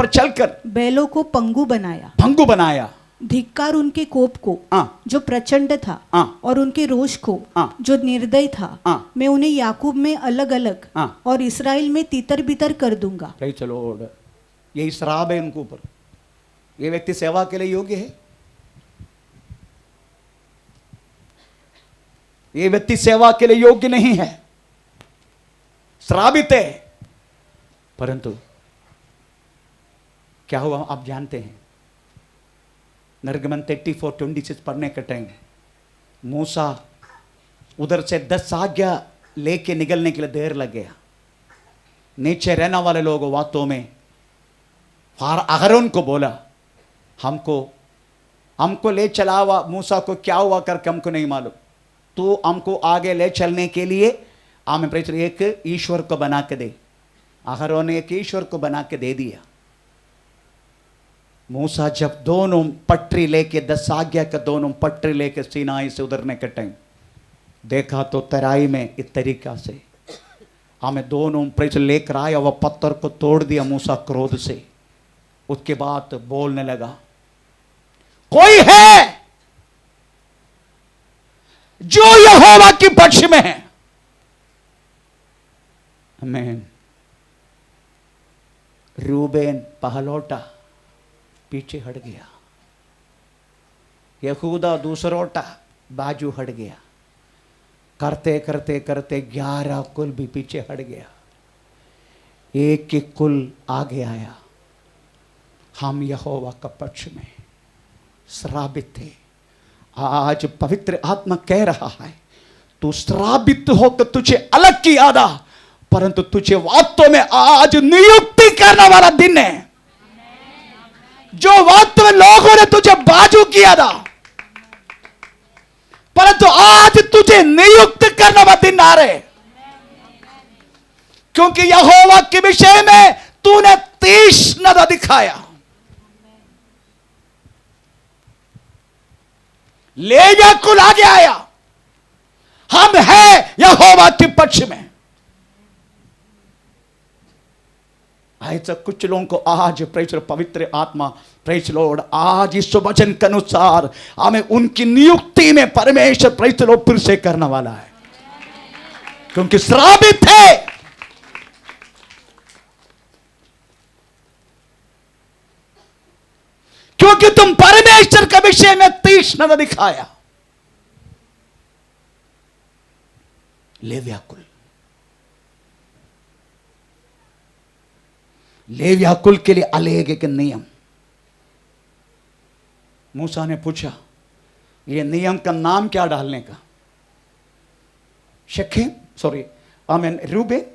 चलकर बैलों को पंगु बनाया। धिक्कार उनके कोप को जो प्रचंड था और उनके रोष को जो निर्दय था। मैं उन्हें याकूब में अलग अलग और इस्राएल में तीतर बितर कर दूंगा। चलो यही श्राप है उनके ऊपर। ये व्यक्ति सेवा के लिए योग्य है? ये व्यक्ति सेवा के लिए योग्य नहीं है, श्रापित है। परंतु क्या हुआ आप जानते हैं? निर्गमन 34:26 पढ़ने के टाइम मूसा उधर से 10 आज्ञा लेके निकलने के लिए देर लग गया। नीचे रहने वाले लोग वास्तव में अहरोन को बोला हमको ले चला हुआ मूसा को क्या हुआ करके हमको नहीं मालूम, तो हमको आगे ले चलने के लिए आमें प्रेरित एक ईश्वर को बना के दे। अहरोन ने एक ईश्वर को बना के दे दिया। मूसा जब दोनों पटरी लेके 10 आज्ञा का दोनों पटरी लेके सीनाई से उतरने के टाइम देखा तो तराई में इस तरीका से हमें दोनों प्रेरित लेकर आया, वह पत्थर को तोड़ दिया मूसा क्रोध से। उसके बाद बोलने लगा कोई है जो यहोवा के पक्ष में है? आमीन। रूबेन पहलोटा पीछे हट गया, यहूदा दूसरोटा बाजू हट गया, करते करते करते 11 कुल भी पीछे हट गया, एक एक कुल आगे आया। हम यहोवा का पक्ष में श्रापित थे। आज पवित्र आत्मा कह रहा है तू श्रापित होकर तुझे अलग किया था, परंतु तुझे वास्तव में आज नियुक्ति करने वाला दिन है। जो वास्तव में लोगों ने तुझे बाजू किया था, परंतु आज तुझे नियुक्त करने वाला दिन आ रहे, क्योंकि यहोवा के विषय में तूने तीक्ष्णता दिखाया। लेविया कुल आगे आया, हम हैं यहोवा के पक्ष में। ऐसा कुछ लोगों को आज प्रेरित पवित्र आत्मा प्रेरित लॉर्ड आज इस वचन के अनुसार हमें उनकी नियुक्ति में परमेश्वर प्रेरित लॉर्ड फिर से करने वाला है। क्योंकि श्रापित थे। क्योंकि तुम परमेश्वर के विषय में तीक्ष्णता दिखाया। लेविया कुल, लेविया कुल के लिए अलग एक नियम। मूसा ने पूछा ये नियम का नाम क्या डालने का? शकेम, सॉरी आमीन, रूबेन,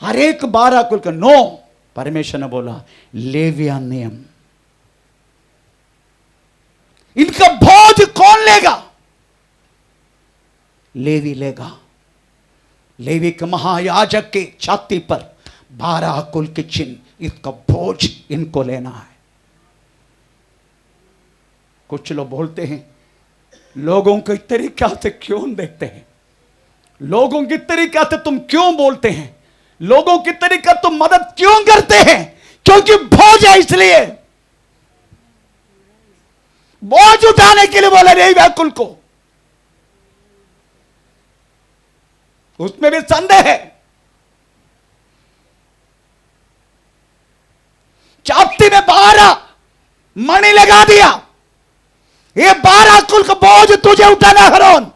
हर एक 12 कुल का नो। परमेश्वर ने बोला लेविया नियम। इनका बोझ कौन लेगा? लेवी लेगा। लेवी के महायाजक के छाती पर 12 कुल के चिन्ह, इसका बोझ इनको लेना है। कुछ लोग बोलते हैं लोगों के तरीका से क्यों देखते हैं, लोगों की तरीका से तुम क्यों बोलते हैं, लोगों की तरीका तुम मदद क्यों करते हैं? क्योंकि बोझ है, इसलिए बोझ उठाने के लिए बोला नहीं व्याकुल को। उसमें भी संदेह है। छाती में 12 मणि लगा दिया। ये 12 कुल का बोझ तुझे उठाना हरोन।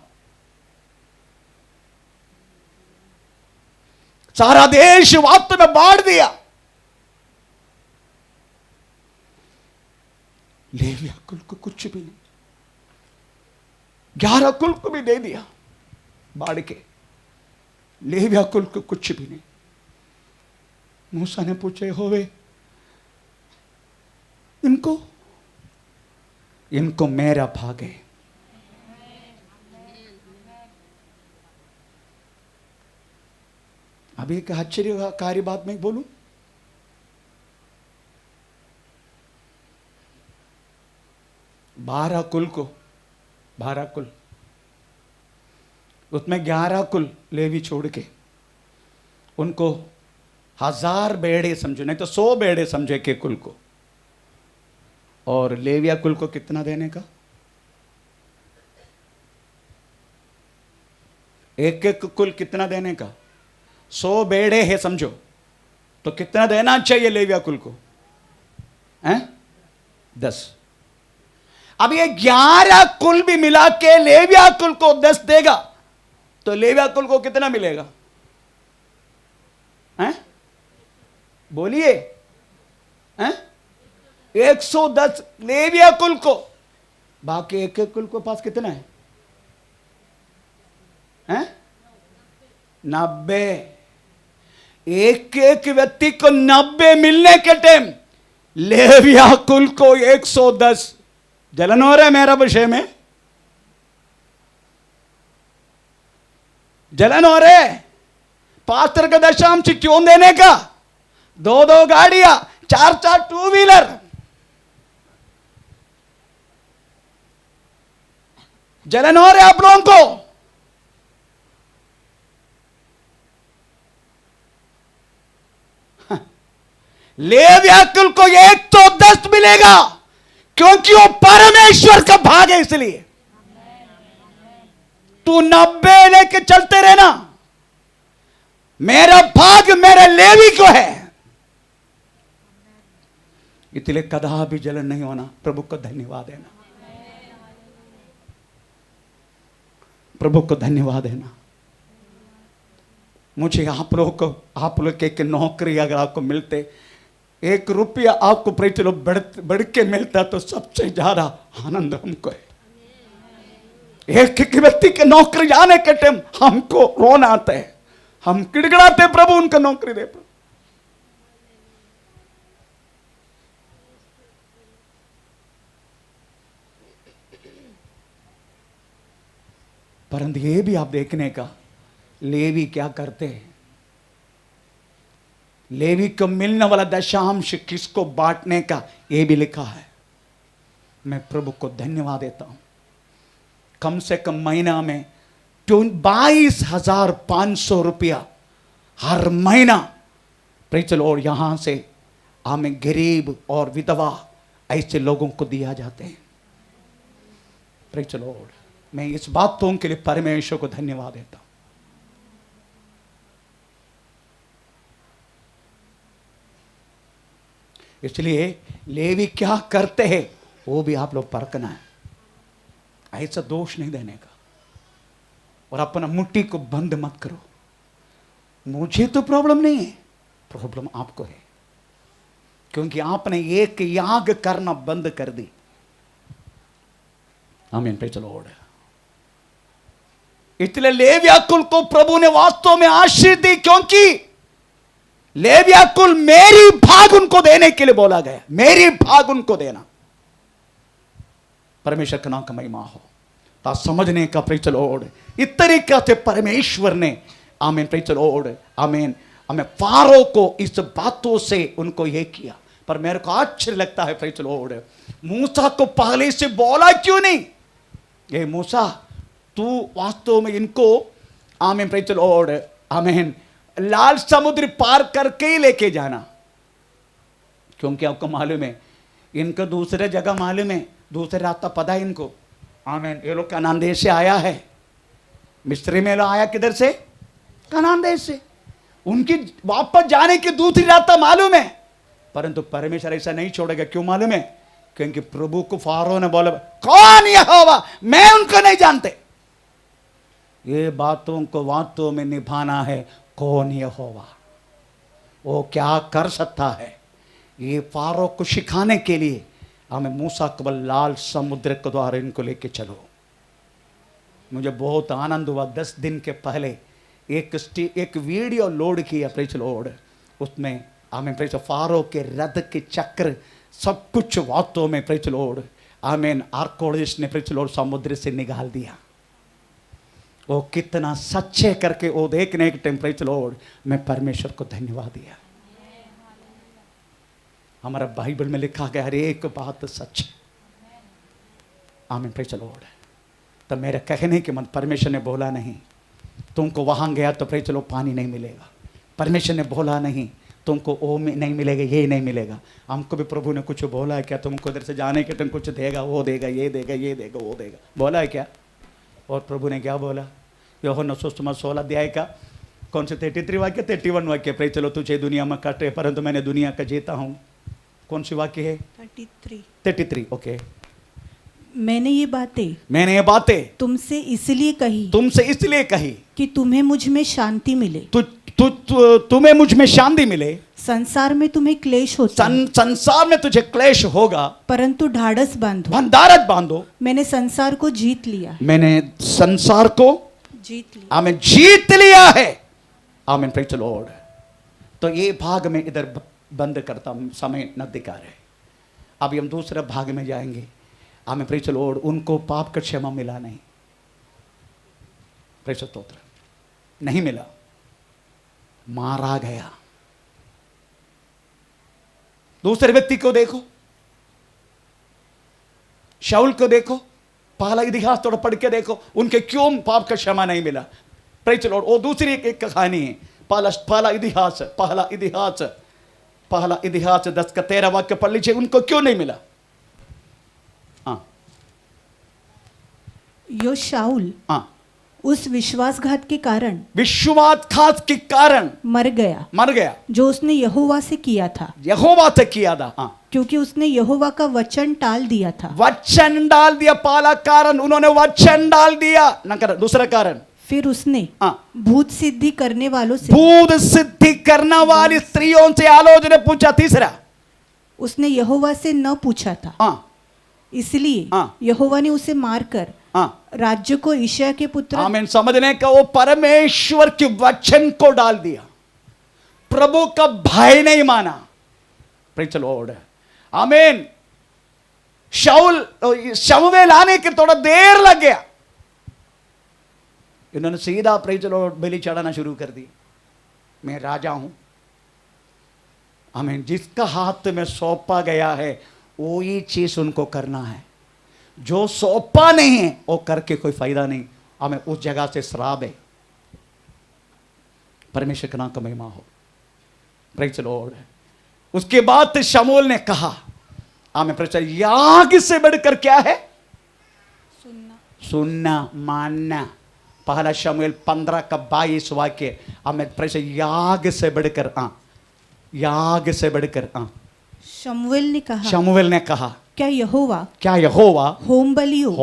सारा देश वास्तव में बांट दिया। लेविया कुल को कुछ भी नहीं, 11 कुल को भी दे दिया बाढ़ के। लेविया कुल को कुछ भी नहीं। मूसा ने पूछे होवे इनको, इनको मेरा भाग है। अभी एक आश्चर्यकारी बात मैं बोलूं, बारह कुल को 12 कुल, उसमें 11 कुल लेवी छोड़ के उनको 1000 बेड़े समझो, नहीं तो 100 बेड़े समझे के कुल को। और लेविया कुल को कितना देने का? एक एक कुल कितना देने का? 100 बेड़े है समझो, तो कितना देना चाहिए लेविया कुल को? हैं? 10। अब ये 11 कुल भी मिला के लेविया कुल को 10 देगा तो लेविया कुल को कितना मिलेगा? हैं? बोलिए। हैं? 110 लेविया कुल को। बाकी एक एक कुल को पास कितना है? हैं? 90। एक एक व्यक्ति को 90 मिलने के टाइम लेविया कुल को 110। जलन हो रहा है मेरा विषय में? जलन हो रहे? पास्टर का दशांश क्यों देने का? 2-2 गाड़ियां, 4-4 टू व्हीलर। जलन हो रहे आप लोगों को? लेविया कुल को 110 मिलेगा क्योंकि वो परमेश्वर का भाग है। इसलिए तू 90 लेके चलते रहना। मेरा भाग मेरे लेवी को है, इसलिए कदापि जलन नहीं होना। प्रभु को धन्यवाद देना, प्रभु को धन्यवाद देना। मुझे आप लोग के नौकरी अगर आपको मिलते, 1 रुपया आपको चलो बढ़ के मिलता तो सबसे ज्यादा आनंद हमको है। एक एक व्यक्ति के नौकरी जाने के टाइम हमको रोना आता है, हम किड़किड़ाते प्रभु उनका नौकरी दे। परंतु ये भी आप देखने का, लेवी क्या करते हैं, लेवी को मिलने वाला दशांश किसको बांटने का ये भी लिखा है। मैं प्रभु को धन्यवाद देता हूं। कम से कम महीना में 22,500 रुपया हर महीना और यहां से हमें गरीब और विधवा ऐसे लोगों को दिया जाते हैं। Praise the Lord. मैं इस बातों के लिए परमेश्वर को धन्यवाद देता हूं। इसलिए लेवी क्या करते हैं वो भी आप लोग परखना है, ऐसा दोष नहीं देने का। और अपना मुट्ठी को बंद मत करो, मुझे तो प्रॉब्लम नहीं है, प्रॉब्लम आपको है, क्योंकि आपने एक याग करना बंद कर दी। आमीन, प्रेज़ द लॉर्ड। इसलिए लेविया कुल को प्रभु ने वास्तव में आशीष दी, क्योंकि लेविया कुल मेरी भाग उनको देने के लिए बोला गया, मेरी भाग उनको देना। परमेश्वर का नाम का महिमा हो। ता समझने का, प्रेज़ द लॉर्ड, इस तरीके से परमेश्वर ने, आमीन, प्रेज़ द लॉर्ड, आमीन, हमें फारो को इस बातों से उनको ये किया। पर मेरे को आश्चर्य लगता है, प्रेज़ द लॉर्ड, मूसा को पहले से बोला क्यों नहीं, ये मूसा तू वास्तव में इनको, आमीन, प्रेज़ द लॉर्ड, आमीन, लाल समुद्र पार करके ही लेके जाना। क्योंकि आपको मालूम है इनको दूसरे जगह मालूम है, दूसरे रास्ता पता है इनको। आमीन, ये लोग कनान देश से आया है, मिस्री में लोग आया किधर से, कनान देश से, उनकी वापस जाने की दूसरी रास्ता मालूम है। परंतु परमेश्वर ऐसा नहीं छोड़ेगा, क्यों मालूम है, क्योंकि प्रभु को फारो ने बोला कौन यहोवा, मैं उनको नहीं जानते। ये बातों को वास्तव में निभाना है, कौन यहोवा, वो क्या कर सकता है, ये फारो को सिखाने के लिए हमें मूसा को लाल समुद्र के द्वारा इनको लेके चलो। मुझे बहुत आनंद हुआ, 10 दिन के पहले एक वीडियो लोड किया, प्रेज़ द लॉर्ड, उसमें हमें प्रेज़ फारो के रथ के चक्र सब कुछ वास्तव में, प्रेज़ द लॉर्ड, आमीन, आर्कोडिस ने, प्रेज़ द लॉर्ड, समुद्र से निकाल दिया। वो कितना सच्चे करके वो देखने के टाइम, प्रेज़ द लॉर्ड, मैं परमेश्वर को धन्यवाद दिया। हमारा बाइबल में लिखा गया हर एक बात सच है। आमीन, प्रेज़ द लॉर्ड। तो मेरे कहने के मन, परमेश्वर ने बोला नहीं तुमको वहां गया तो प्रेज़ द लॉर्ड पानी नहीं मिलेगा, परमेश्वर ने बोला नहीं तुमको वो नहीं मिलेगा, ये नहीं मिलेगा। हमको भी प्रभु ने कुछ बोला है क्या, तुमको इधर से जाने के टाइम कुछ देगा, वो देगा, ये देगा, ये देगा, वो देगा, बोला है क्या। और प्रभु ने क्या बोला, यूहन्ना सुसमाचार 16 अध्याय का कौन से 33 वाक्य, 31 वाक्य, प्रेज़ द लॉर्ड, तुझे दुनिया में कष्ट है परंतु मैंने दुनिया का जीता हूँ। कौन सी वाक्य है, 33, ओके। मैंने ये बातें तुमसे इसलिए कही कि तुम्हें मुझ में शांति मिले, तुम्हें मुझ में शांति मिले। संसार में तुम्हें क्लेश होता, संसार में तुझे क्लेश होगा, परंतु ढाढ़स बांधो, मैंने संसार को जीत लिया, आमीन, जीत लिया है। आमीन, प्रेज़ द लॉर्ड। तो ये भाग में इधर बंद करता हूं, समय नजदीकार है। अभी हम दूसरे भाग में जाएंगे। आमीन, प्रेज़ द लॉर्ड। उनको पाप का क्षमा मिला नहीं, प्रेज़ द स्तोत्र, नहीं मिला, मारा गया। दूसरे व्यक्ति को देखो, शाऊल को देखो, पहला इतिहास थोड़ा पढ़ के देखो, उनके क्यों पाप का क्षमा नहीं मिला, प्रेज़ द लॉर्ड। वो दूसरी एक कहानी है, पहला इतिहास 10 का 13 वाक्य पढ़ लीजिए, उनको क्यों नहीं मिला। हाँ, यो शाऊल, हाँ, उस विश्वासघात के कारण मर गया जो उसने यहोवा से किया था, हाँ, क्योंकि उसने यहोवा का वचन टाल दिया था। पहला कारण उन्होंने वचन डाल दिया, दूसरा कारण फिर उसने भूत सिद्धि करने वाली स्त्रियों से आलोचना पूछा। तीसरा, उसने यहोवा से न पूछा था, इसलिए यहोवा ने उसे मारकर राज्य को ईशा के पुत्र, आमीन, समझने का, वो परमेश्वर के वचन को डाल दिया, प्रभु का भय नहीं माना, प्रेज़ द लॉर्ड। आमीन। शमूएल आने के थोड़ा देर लग गया, इन्होंने सीधा प्रेज़ द लॉर्ड बलि चढ़ाना शुरू कर दी, मैं राजा हूं। आमीन। जिसका हाथ में सौंपा गया है वो ही चीज उनको करना है, जो सौंपा नहीं है वो करके कोई फायदा नहीं। हमें उस जगह से श्राप है। परमेश्वर का नाम का महिमा हो, प्रेज़ द लॉर्ड। उसके बाद शमूएल ने कहा, हमें प्रेज़, याग से बढ़कर क्या है, सुनना मानना। पहला शमूएल 15 का 22 वाक्य, हमें प्रेज़, याग से बढ़कर शमूएल ने कहा क्या यहोवा होम बलियों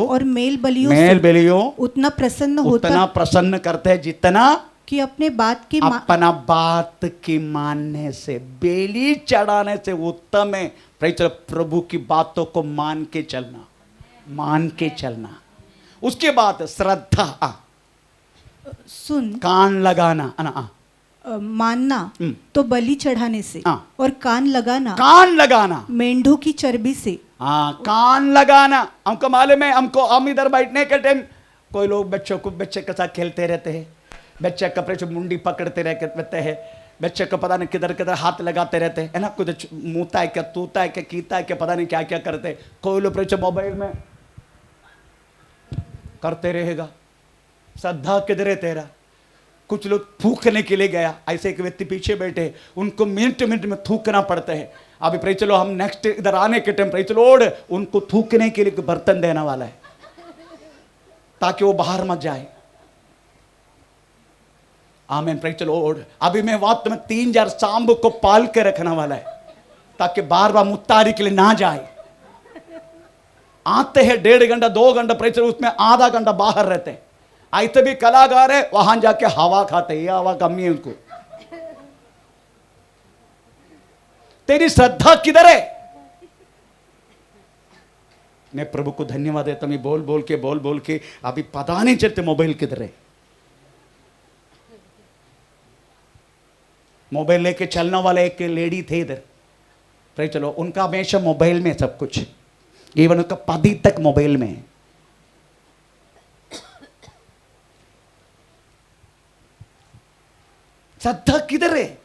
और मेल बलियों उतना प्रसन्न करते हैं जितना कि अपना बात की मानने से, बेली चढ़ाने से उत्तम है प्रभु की बातों को मान के चलना। उसके बाद श्रद्धा, सुन, कान लगाना, मानना तो बलि चढ़ाने से, और कान लगाना मेंढों की चर्बी से। कान लगाना। हमको मालूम है, हम इधर बैठने के टाइम कोई लोग बच्चे के साथ खेलते रहते हैं, बच्चे कपड़े से मुंडी पकड़ते रहते हैं, बच्चे को पता नहीं किधर किधर हाथ लगाते रहते हैं, है ना, कुछ मुंहता है क्या, तूता है क्या, कीता है क्या, पता नहीं क्या क्या करते। कोई लोग मोबाइल में करते रहेगा। श्रद्धा किधर है तेरा? कुछ लोग थूकने के लिए गया, ऐसे एक व्यक्ति पीछे बैठे, उनको मिनट में थूकना पड़ता है। अभी प्रे चलो हम नेक्स्ट इधर आने के टाइम प्रे चलो उनको थूकने के लिए बर्तन देने वाला है ताकि वो बाहर मत जाए। आमीन। प्रे चलो अभी मैं वात में 3000 सांब को पाल के रखने वाला है ताकि बार बार मुत्तारी के लिए ना जाए। आते हैं 1.5 घंटा 2 घंटा प्रे चलो, उसमें आधा घंटा बाहर रहते हैं। ऐसे भी कलाकार है, वहां जाके हवा खाते, ये हवा कमी है उनको। तेरी श्रद्धा किधर है? मैं प्रभु को धन्यवाद देता हूं, बोल बोल के अभी पता नहीं चलते मोबाइल किधर है। मोबाइल लेके चलने वाले एक लेडी थे इधर, प्रे चलो, उनका हमेशा मोबाइल में सब कुछ, इवन उनका पति तक मोबाइल में है। श्रद्धा किधर है?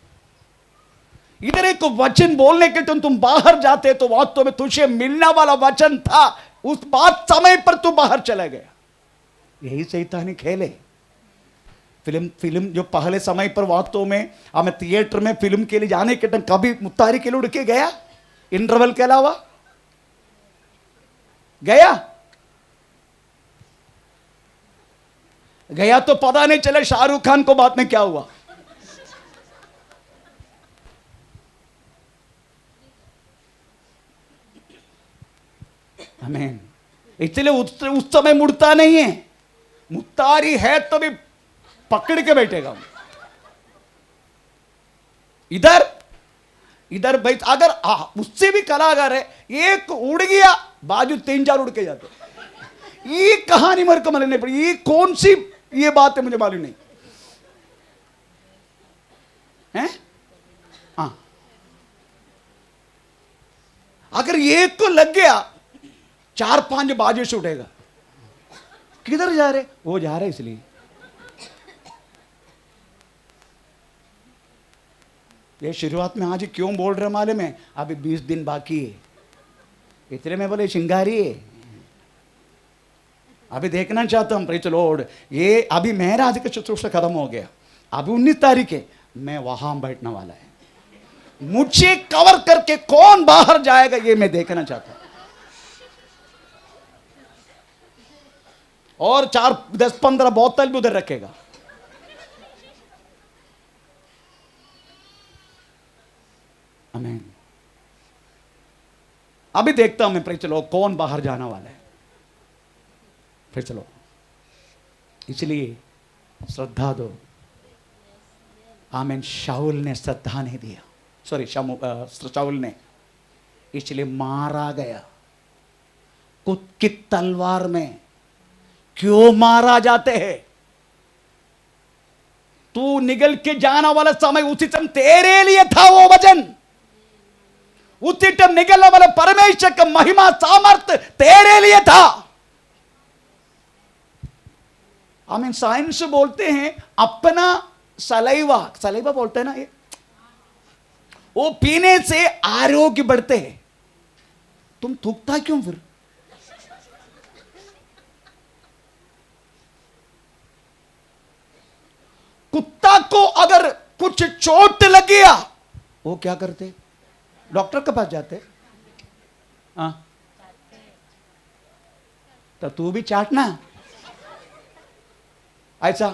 इधर एक वचन बोलने के तुम बाहर जाते तो वास्तव में तुझे मिलने वाला वचन था, उस बात समय पर तू बाहर चला गया। यही शैतानी खेल है। फिल्म जो पहले समय पर वास्तव में हमें थिएटर में फिल्म के लिए जाने के टाइम कभी मुत्तारी के लिए उड़ के गया? इंटरवल के अलावा गया तो पता नहीं चला शाहरुख खान को बात में क्या हुआ। आमीन। इसलिए उस समय मुड़ता नहीं है। मुत्तारी है तो भी पकड़ के बैठेगा। इधर भाई अगर उससे भी कलाकार है, एक उड़ गया बाजू 3-4 उड़ के जाते। ये कहानी मेरे को मालूम नहीं पड़ी, ये कौन सी ये बात है मुझे मालूम नहीं है। अगर एक को लग गया 4-5 बाजू से उठेगा। किधर जा रहे? वो जा रहे इसलिए। ये शुरुआत में आज क्यों बोल रहे मालूम है? अभी 20 दिन बाकी है, इतने में बोले श्रृंगारी है। अभी देखना चाहता हूं प्रे चलो ये अभी मेरा आज का शुश्रूषा खत्म हो गया। अभी 19 तारीख है, मैं वहां बैठने वाला है। मुझे कवर करके कौन बाहर जाएगा ये मैं देखना चाहता हूं। और 4-10-15 बोतल भी उधर रखेगा। आमीन। अभी देखता हूं मैं प्रे चलो कौन बाहर जाने वाला है। फिर चलो इसलिए श्रद्धा दो। आमीन। शाऊल ने श्रद्धा नहीं दिया, सॉरी शाऊल ने, इसलिए मारा गया। खुद की तलवार में क्यों मारा जाते हैं? तू निकल के जाना वाला समय उसी समय तेरे लिए था। वो वचन उसी टाइम निकलने वाला परमेश्वर का महिमा सामर्थ्य तेरे लिए था। आमीन। साइंस बोलते हैं अपना सलाइवा बोलते हैं ना, ये वो पीने से आरोग्य बढ़ते हैं। तुम थूकता क्यों फिर? कुत्ता को अगर कुछ चोट लग गया वो क्या करते? डॉक्टर के पास जाते। तो तू भी चाटना ऐसा।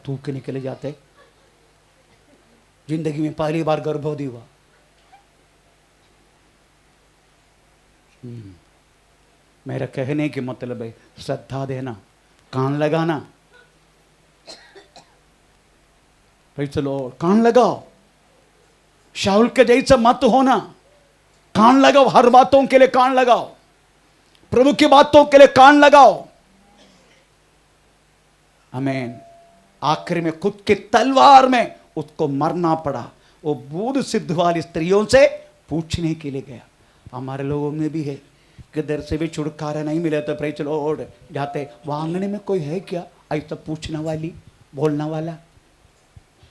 थूकने के लिए जाते, जिंदगी में पहली बार गर्भवती हुआ। मेरा कहने की मतलब है श्रद्धा देना, कान लगाना। भाई चलो कान लगाओ, शाऊल के जैसा मत होना। कान लगाओ, हर बातों के लिए कान लगाओ, प्रभु की बातों के लिए कान लगाओ। आमीन। आखिर में खुद की तलवार में उसको मरना पड़ा। वो बूढ़ सिद्ध वाली स्त्रियों से पूछने के लिए गया। हमारे लोगों में भी है, किधर से भी छुटकारा नहीं मिला तो प्रेज लॉर्ड जाते, वांगने में कोई है क्या ऐसा पूछने वाली, बोलने वाला?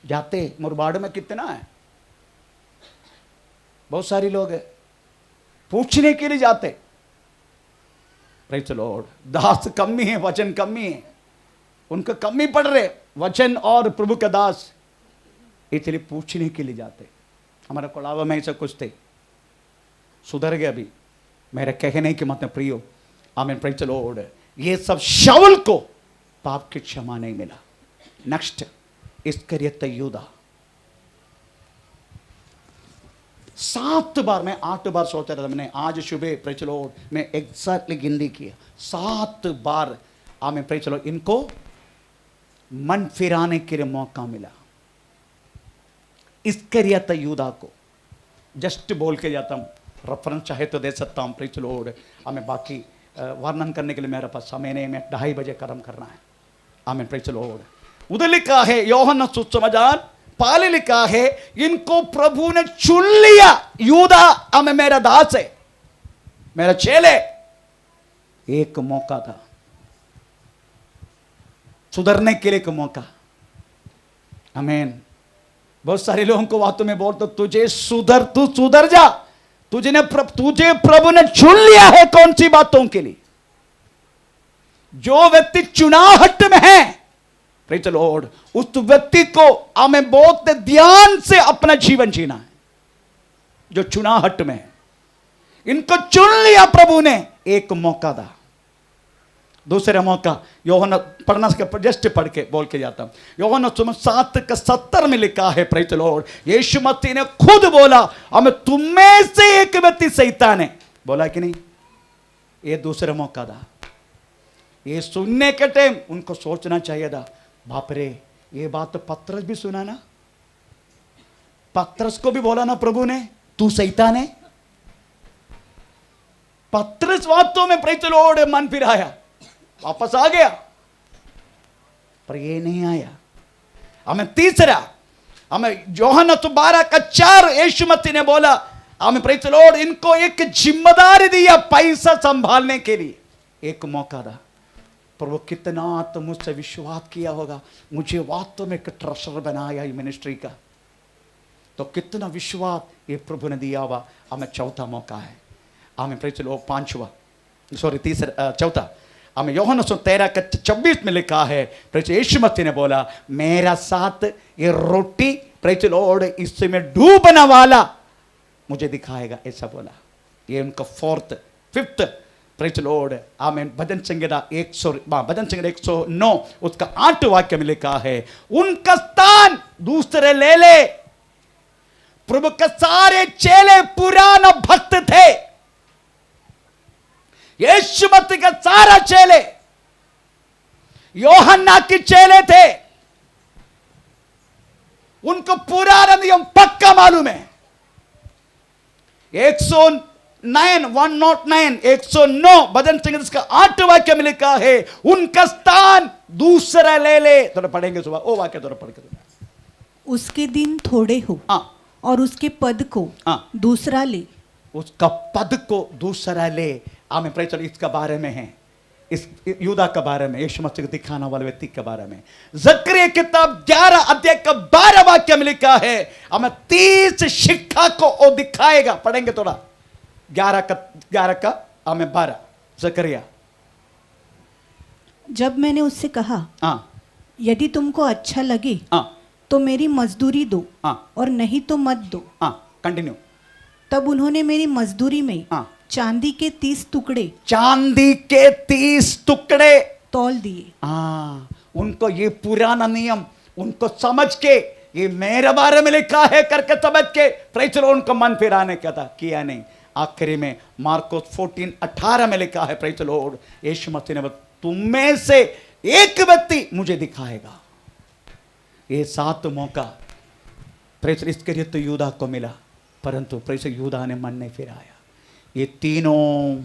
जाते। मुरबाड़ में कितना है, बहुत सारे लोग है, पूछने के लिए जाते। Praise Lord. दास कमी है, वचन कमी है, उनका कमी पड़ रहे वचन और प्रभु का दास, इसलिए पूछने के लिए जाते। हमारा कोलावा में ऐसा कुछ थे, सुधर गया अभी। मेरे कहने के मतलब प्रियो, आमीन, प्रेज द लॉर्ड। ये सब शाऊल को पाप की क्षमा नहीं मिला। नेक्स्ट इस्करियत यूदा। 7 बार, मैं 8 बार सोचा था, मैंने आज सुबह प्रेज द लॉर्ड मैं एग्जैक्टली गिनती किया, 7 बार आमीन, प्रेज द लॉर्ड इनको मन फिराने के लिए मौका मिला। इस्करियत यूदा को जस्ट बोल के जाता हूं, रेफरेंस चाहे तो दे सकता हूं। Praise the Lord. हमें बाकी वर्णन करने के लिए मेरे पास समय नहीं, मैं 2:30 बजे कर्म करना है। आमीन, प्रेज द लॉर्ड। उधर लिखा है यूहन्ना सुसमाचार पाले लिखा है, इनको प्रभु ने चुन लिया। यूदा हमें मेरा दास है, मेरा चेले। एक मौका था सुधरने के लिए, एक मौका। आमीन। बहुत सारे लोगों को बातों में बोलते, तुझे सुधर, तू सुधर जा, तुझे प्रभु ने चुन लिया है। कौन सी बातों के लिए? जो व्यक्ति चुनाहट में है, प्रेज द लॉर्ड, उस व्यक्ति को हमें बहुत ध्यान से अपना जीवन जीना है। जो चुनाहट में है, इनको चुन लिया प्रभु ने, एक मौका था। दूसरा मौका यूहन्ना पढ़ना जस्ट पढ़ के बोल के जाता हूं। यूहन्ना 7:70 में लिखा है, प्रेज द लॉर्ड, यीशु मसीह ने खुद बोला, हमें तुम में से एक व्यक्ति शैतान है, बोला कि नहीं? ये दूसरा मौका था। ये सुनने के टाइम उनको सोचना चाहिए था, बाप रे, ये बात तो पतरस भी सुना ना, पतरस को भी बोला ना प्रभु ने, तू शैतान है। पतरस वास्तव में प्रेज द लॉर्ड मन फिराया, वापस आ गया, पर ये नहीं आया। हमें तीसरा, हमें यूहन्ना 12:4 यीशु मसीह ने बोला, हमें प्रेज द लॉर्ड इनको एक जिम्मेदारी दिया पैसा संभालने के लिए। एक मौका था। प्रभु कितना तो मुझसे विश्वास किया होगा, मुझे वास्तव में एक ट्रस्टर बनाया ये मिनिस्ट्री का, तो कितना विश्वास ये प्रभु ने दिया हुआ। हमें चौथा मौका है। हमें प्रेज द लॉर्ड चौथा हमें यूहन्ना 13:24 में लिखा है, प्रेज यीशु मसीह ने बोला, मेरा साथ ये रोटी प्रेज द लॉर्ड इसमें डूबने वाला मुझे दिखाएगा, ऐसा बोला। ये उनका 5th प्रेज द लॉर्ड। आमीन। भजन संहिता 109 उसका 8 वाक्य में लिखा है, उनका स्थान दूसरे ले ले। प्रभु के सारे चेले पुराना भक्त थे। यीशु मसीह के सारा चेले यूहन्ना के चेले थे, उनको पुराना नियम पक्का मालूम है। 109 भजन संहिता इसका 8 वाक्य में लिखा है, उनका स्थान दूसरा ले ले। थोड़ा पढ़ेंगे सुबह वो वाक्य, थोड़ा पढ़ के। उसके दिन थोड़े हो और उसके पद को दूसरा ले। उसका पद को दूसरा ले। आमीन, प्रेज द लॉर्ड। इसका बारे में है, इस यूदा के बारे में, यीशु मसीह को दिखाने वाले व्यक्ति के बारे में। जकरिया किताब 11 अध्याय का 12 वाक्य में लिखा है, हमें 30 शिक्षा को वो दिखाएगा। पढ़ेंगे थोड़ा 11 का हमें 12 जकरिया। जब मैंने उससे कहा, यदि तुमको अच्छा लगे तो मेरी मजदूरी दो, और नहीं तो मत दो। कंटिन्यू। तब उन्होंने मेरी मजदूरी में चांदी के 30 टुकड़े तौल दिए। उनको ये पुराना नियम उनको समझ के ये मेरे बारे में लिखा है करके समझ के प्रेज लॉर्ड उनका मन फिराने का था, किया नहीं। आखिरी में मार्कोस 14:18 में लिखा है प्रेज लॉर्ड, यीशु मसीह ने तुम में से एक व्यक्ति मुझे दिखाएगा। ये 7 मौका प्रेज इस्करियोत यूदा को मिला, परंतु प्रेज यूदा ने मन नहीं फिराया। ये तीनों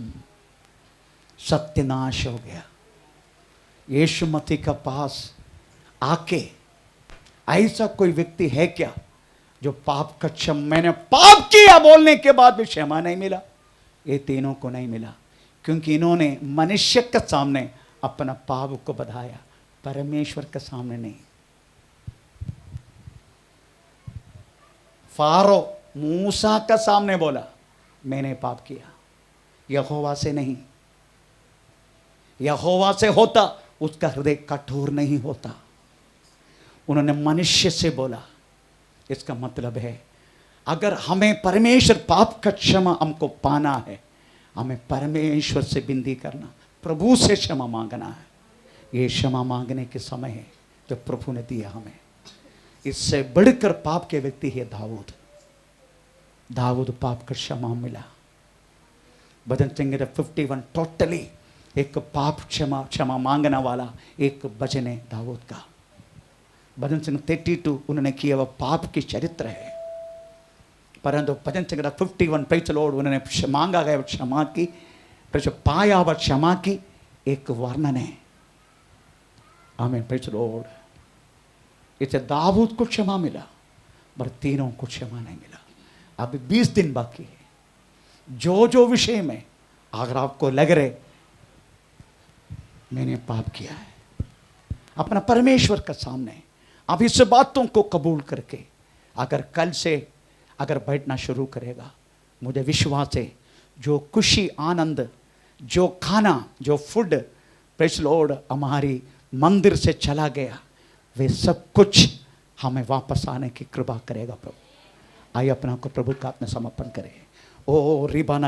सत्यानाश हो गया। यीशु मसीह का पास आके ऐसा कोई व्यक्ति है क्या जो पाप का मैंने पाप किया बोलने के बाद भी क्षमा नहीं मिला? ये तीनों को नहीं मिला, क्योंकि इन्होंने मनुष्य के सामने अपना पाप को बढ़ाया, परमेश्वर के सामने नहीं। फारो मूसा के सामने बोला मैंने पाप किया, यहोवा से नहीं। यहोवा से होता उसका हृदय कठोर नहीं होता, उन्होंने मनुष्य से बोला। इसका मतलब है अगर हमें परमेश्वर पाप का क्षमा हमको पाना है, हमें परमेश्वर से विनती करना, प्रभु से क्षमा मांगना है। ये क्षमा मांगने के समय है जो प्रभु ने दिया हमें। इससे बढ़कर पाप के व्यक्ति है दाऊद। दाऊद पाप का क्षमा मिला। भजन संगीत 51 टोटली एक पाप क्षमा मांगने वाला एक भजन है दाऊद का। भजन संगीत 32 उन्होंने किया वह पाप की चरित्र है, परंतु भजन संगीत 51 प्रेज लॉर्ड उन्होंने मांगा गया क्षमा की, पाया वह क्षमा की एक वर्णन है। आमीन प्रेज लॉर्ड। इसे दाऊद को क्षमा मिला, पर तीनों को क्षमा नहीं मिला। अभी 20 दिन बाकी है। जो विषय में अगर आपको लग रहे मैंने पाप किया है, अपना परमेश्वर के सामने अब इस बातों को कबूल करके अगर कल से अगर बैठना शुरू करेगा, मुझे विश्वास है जो खुशी आनंद, जो खाना, जो फूड प्रेज लॉर्ड हमारी मंदिर से चला गया, वे सब कुछ हमें वापस आने की कृपा करेगा प्रभु। आइए अपना को प्रभु का अपने समर्पण करें। ओ रिबाना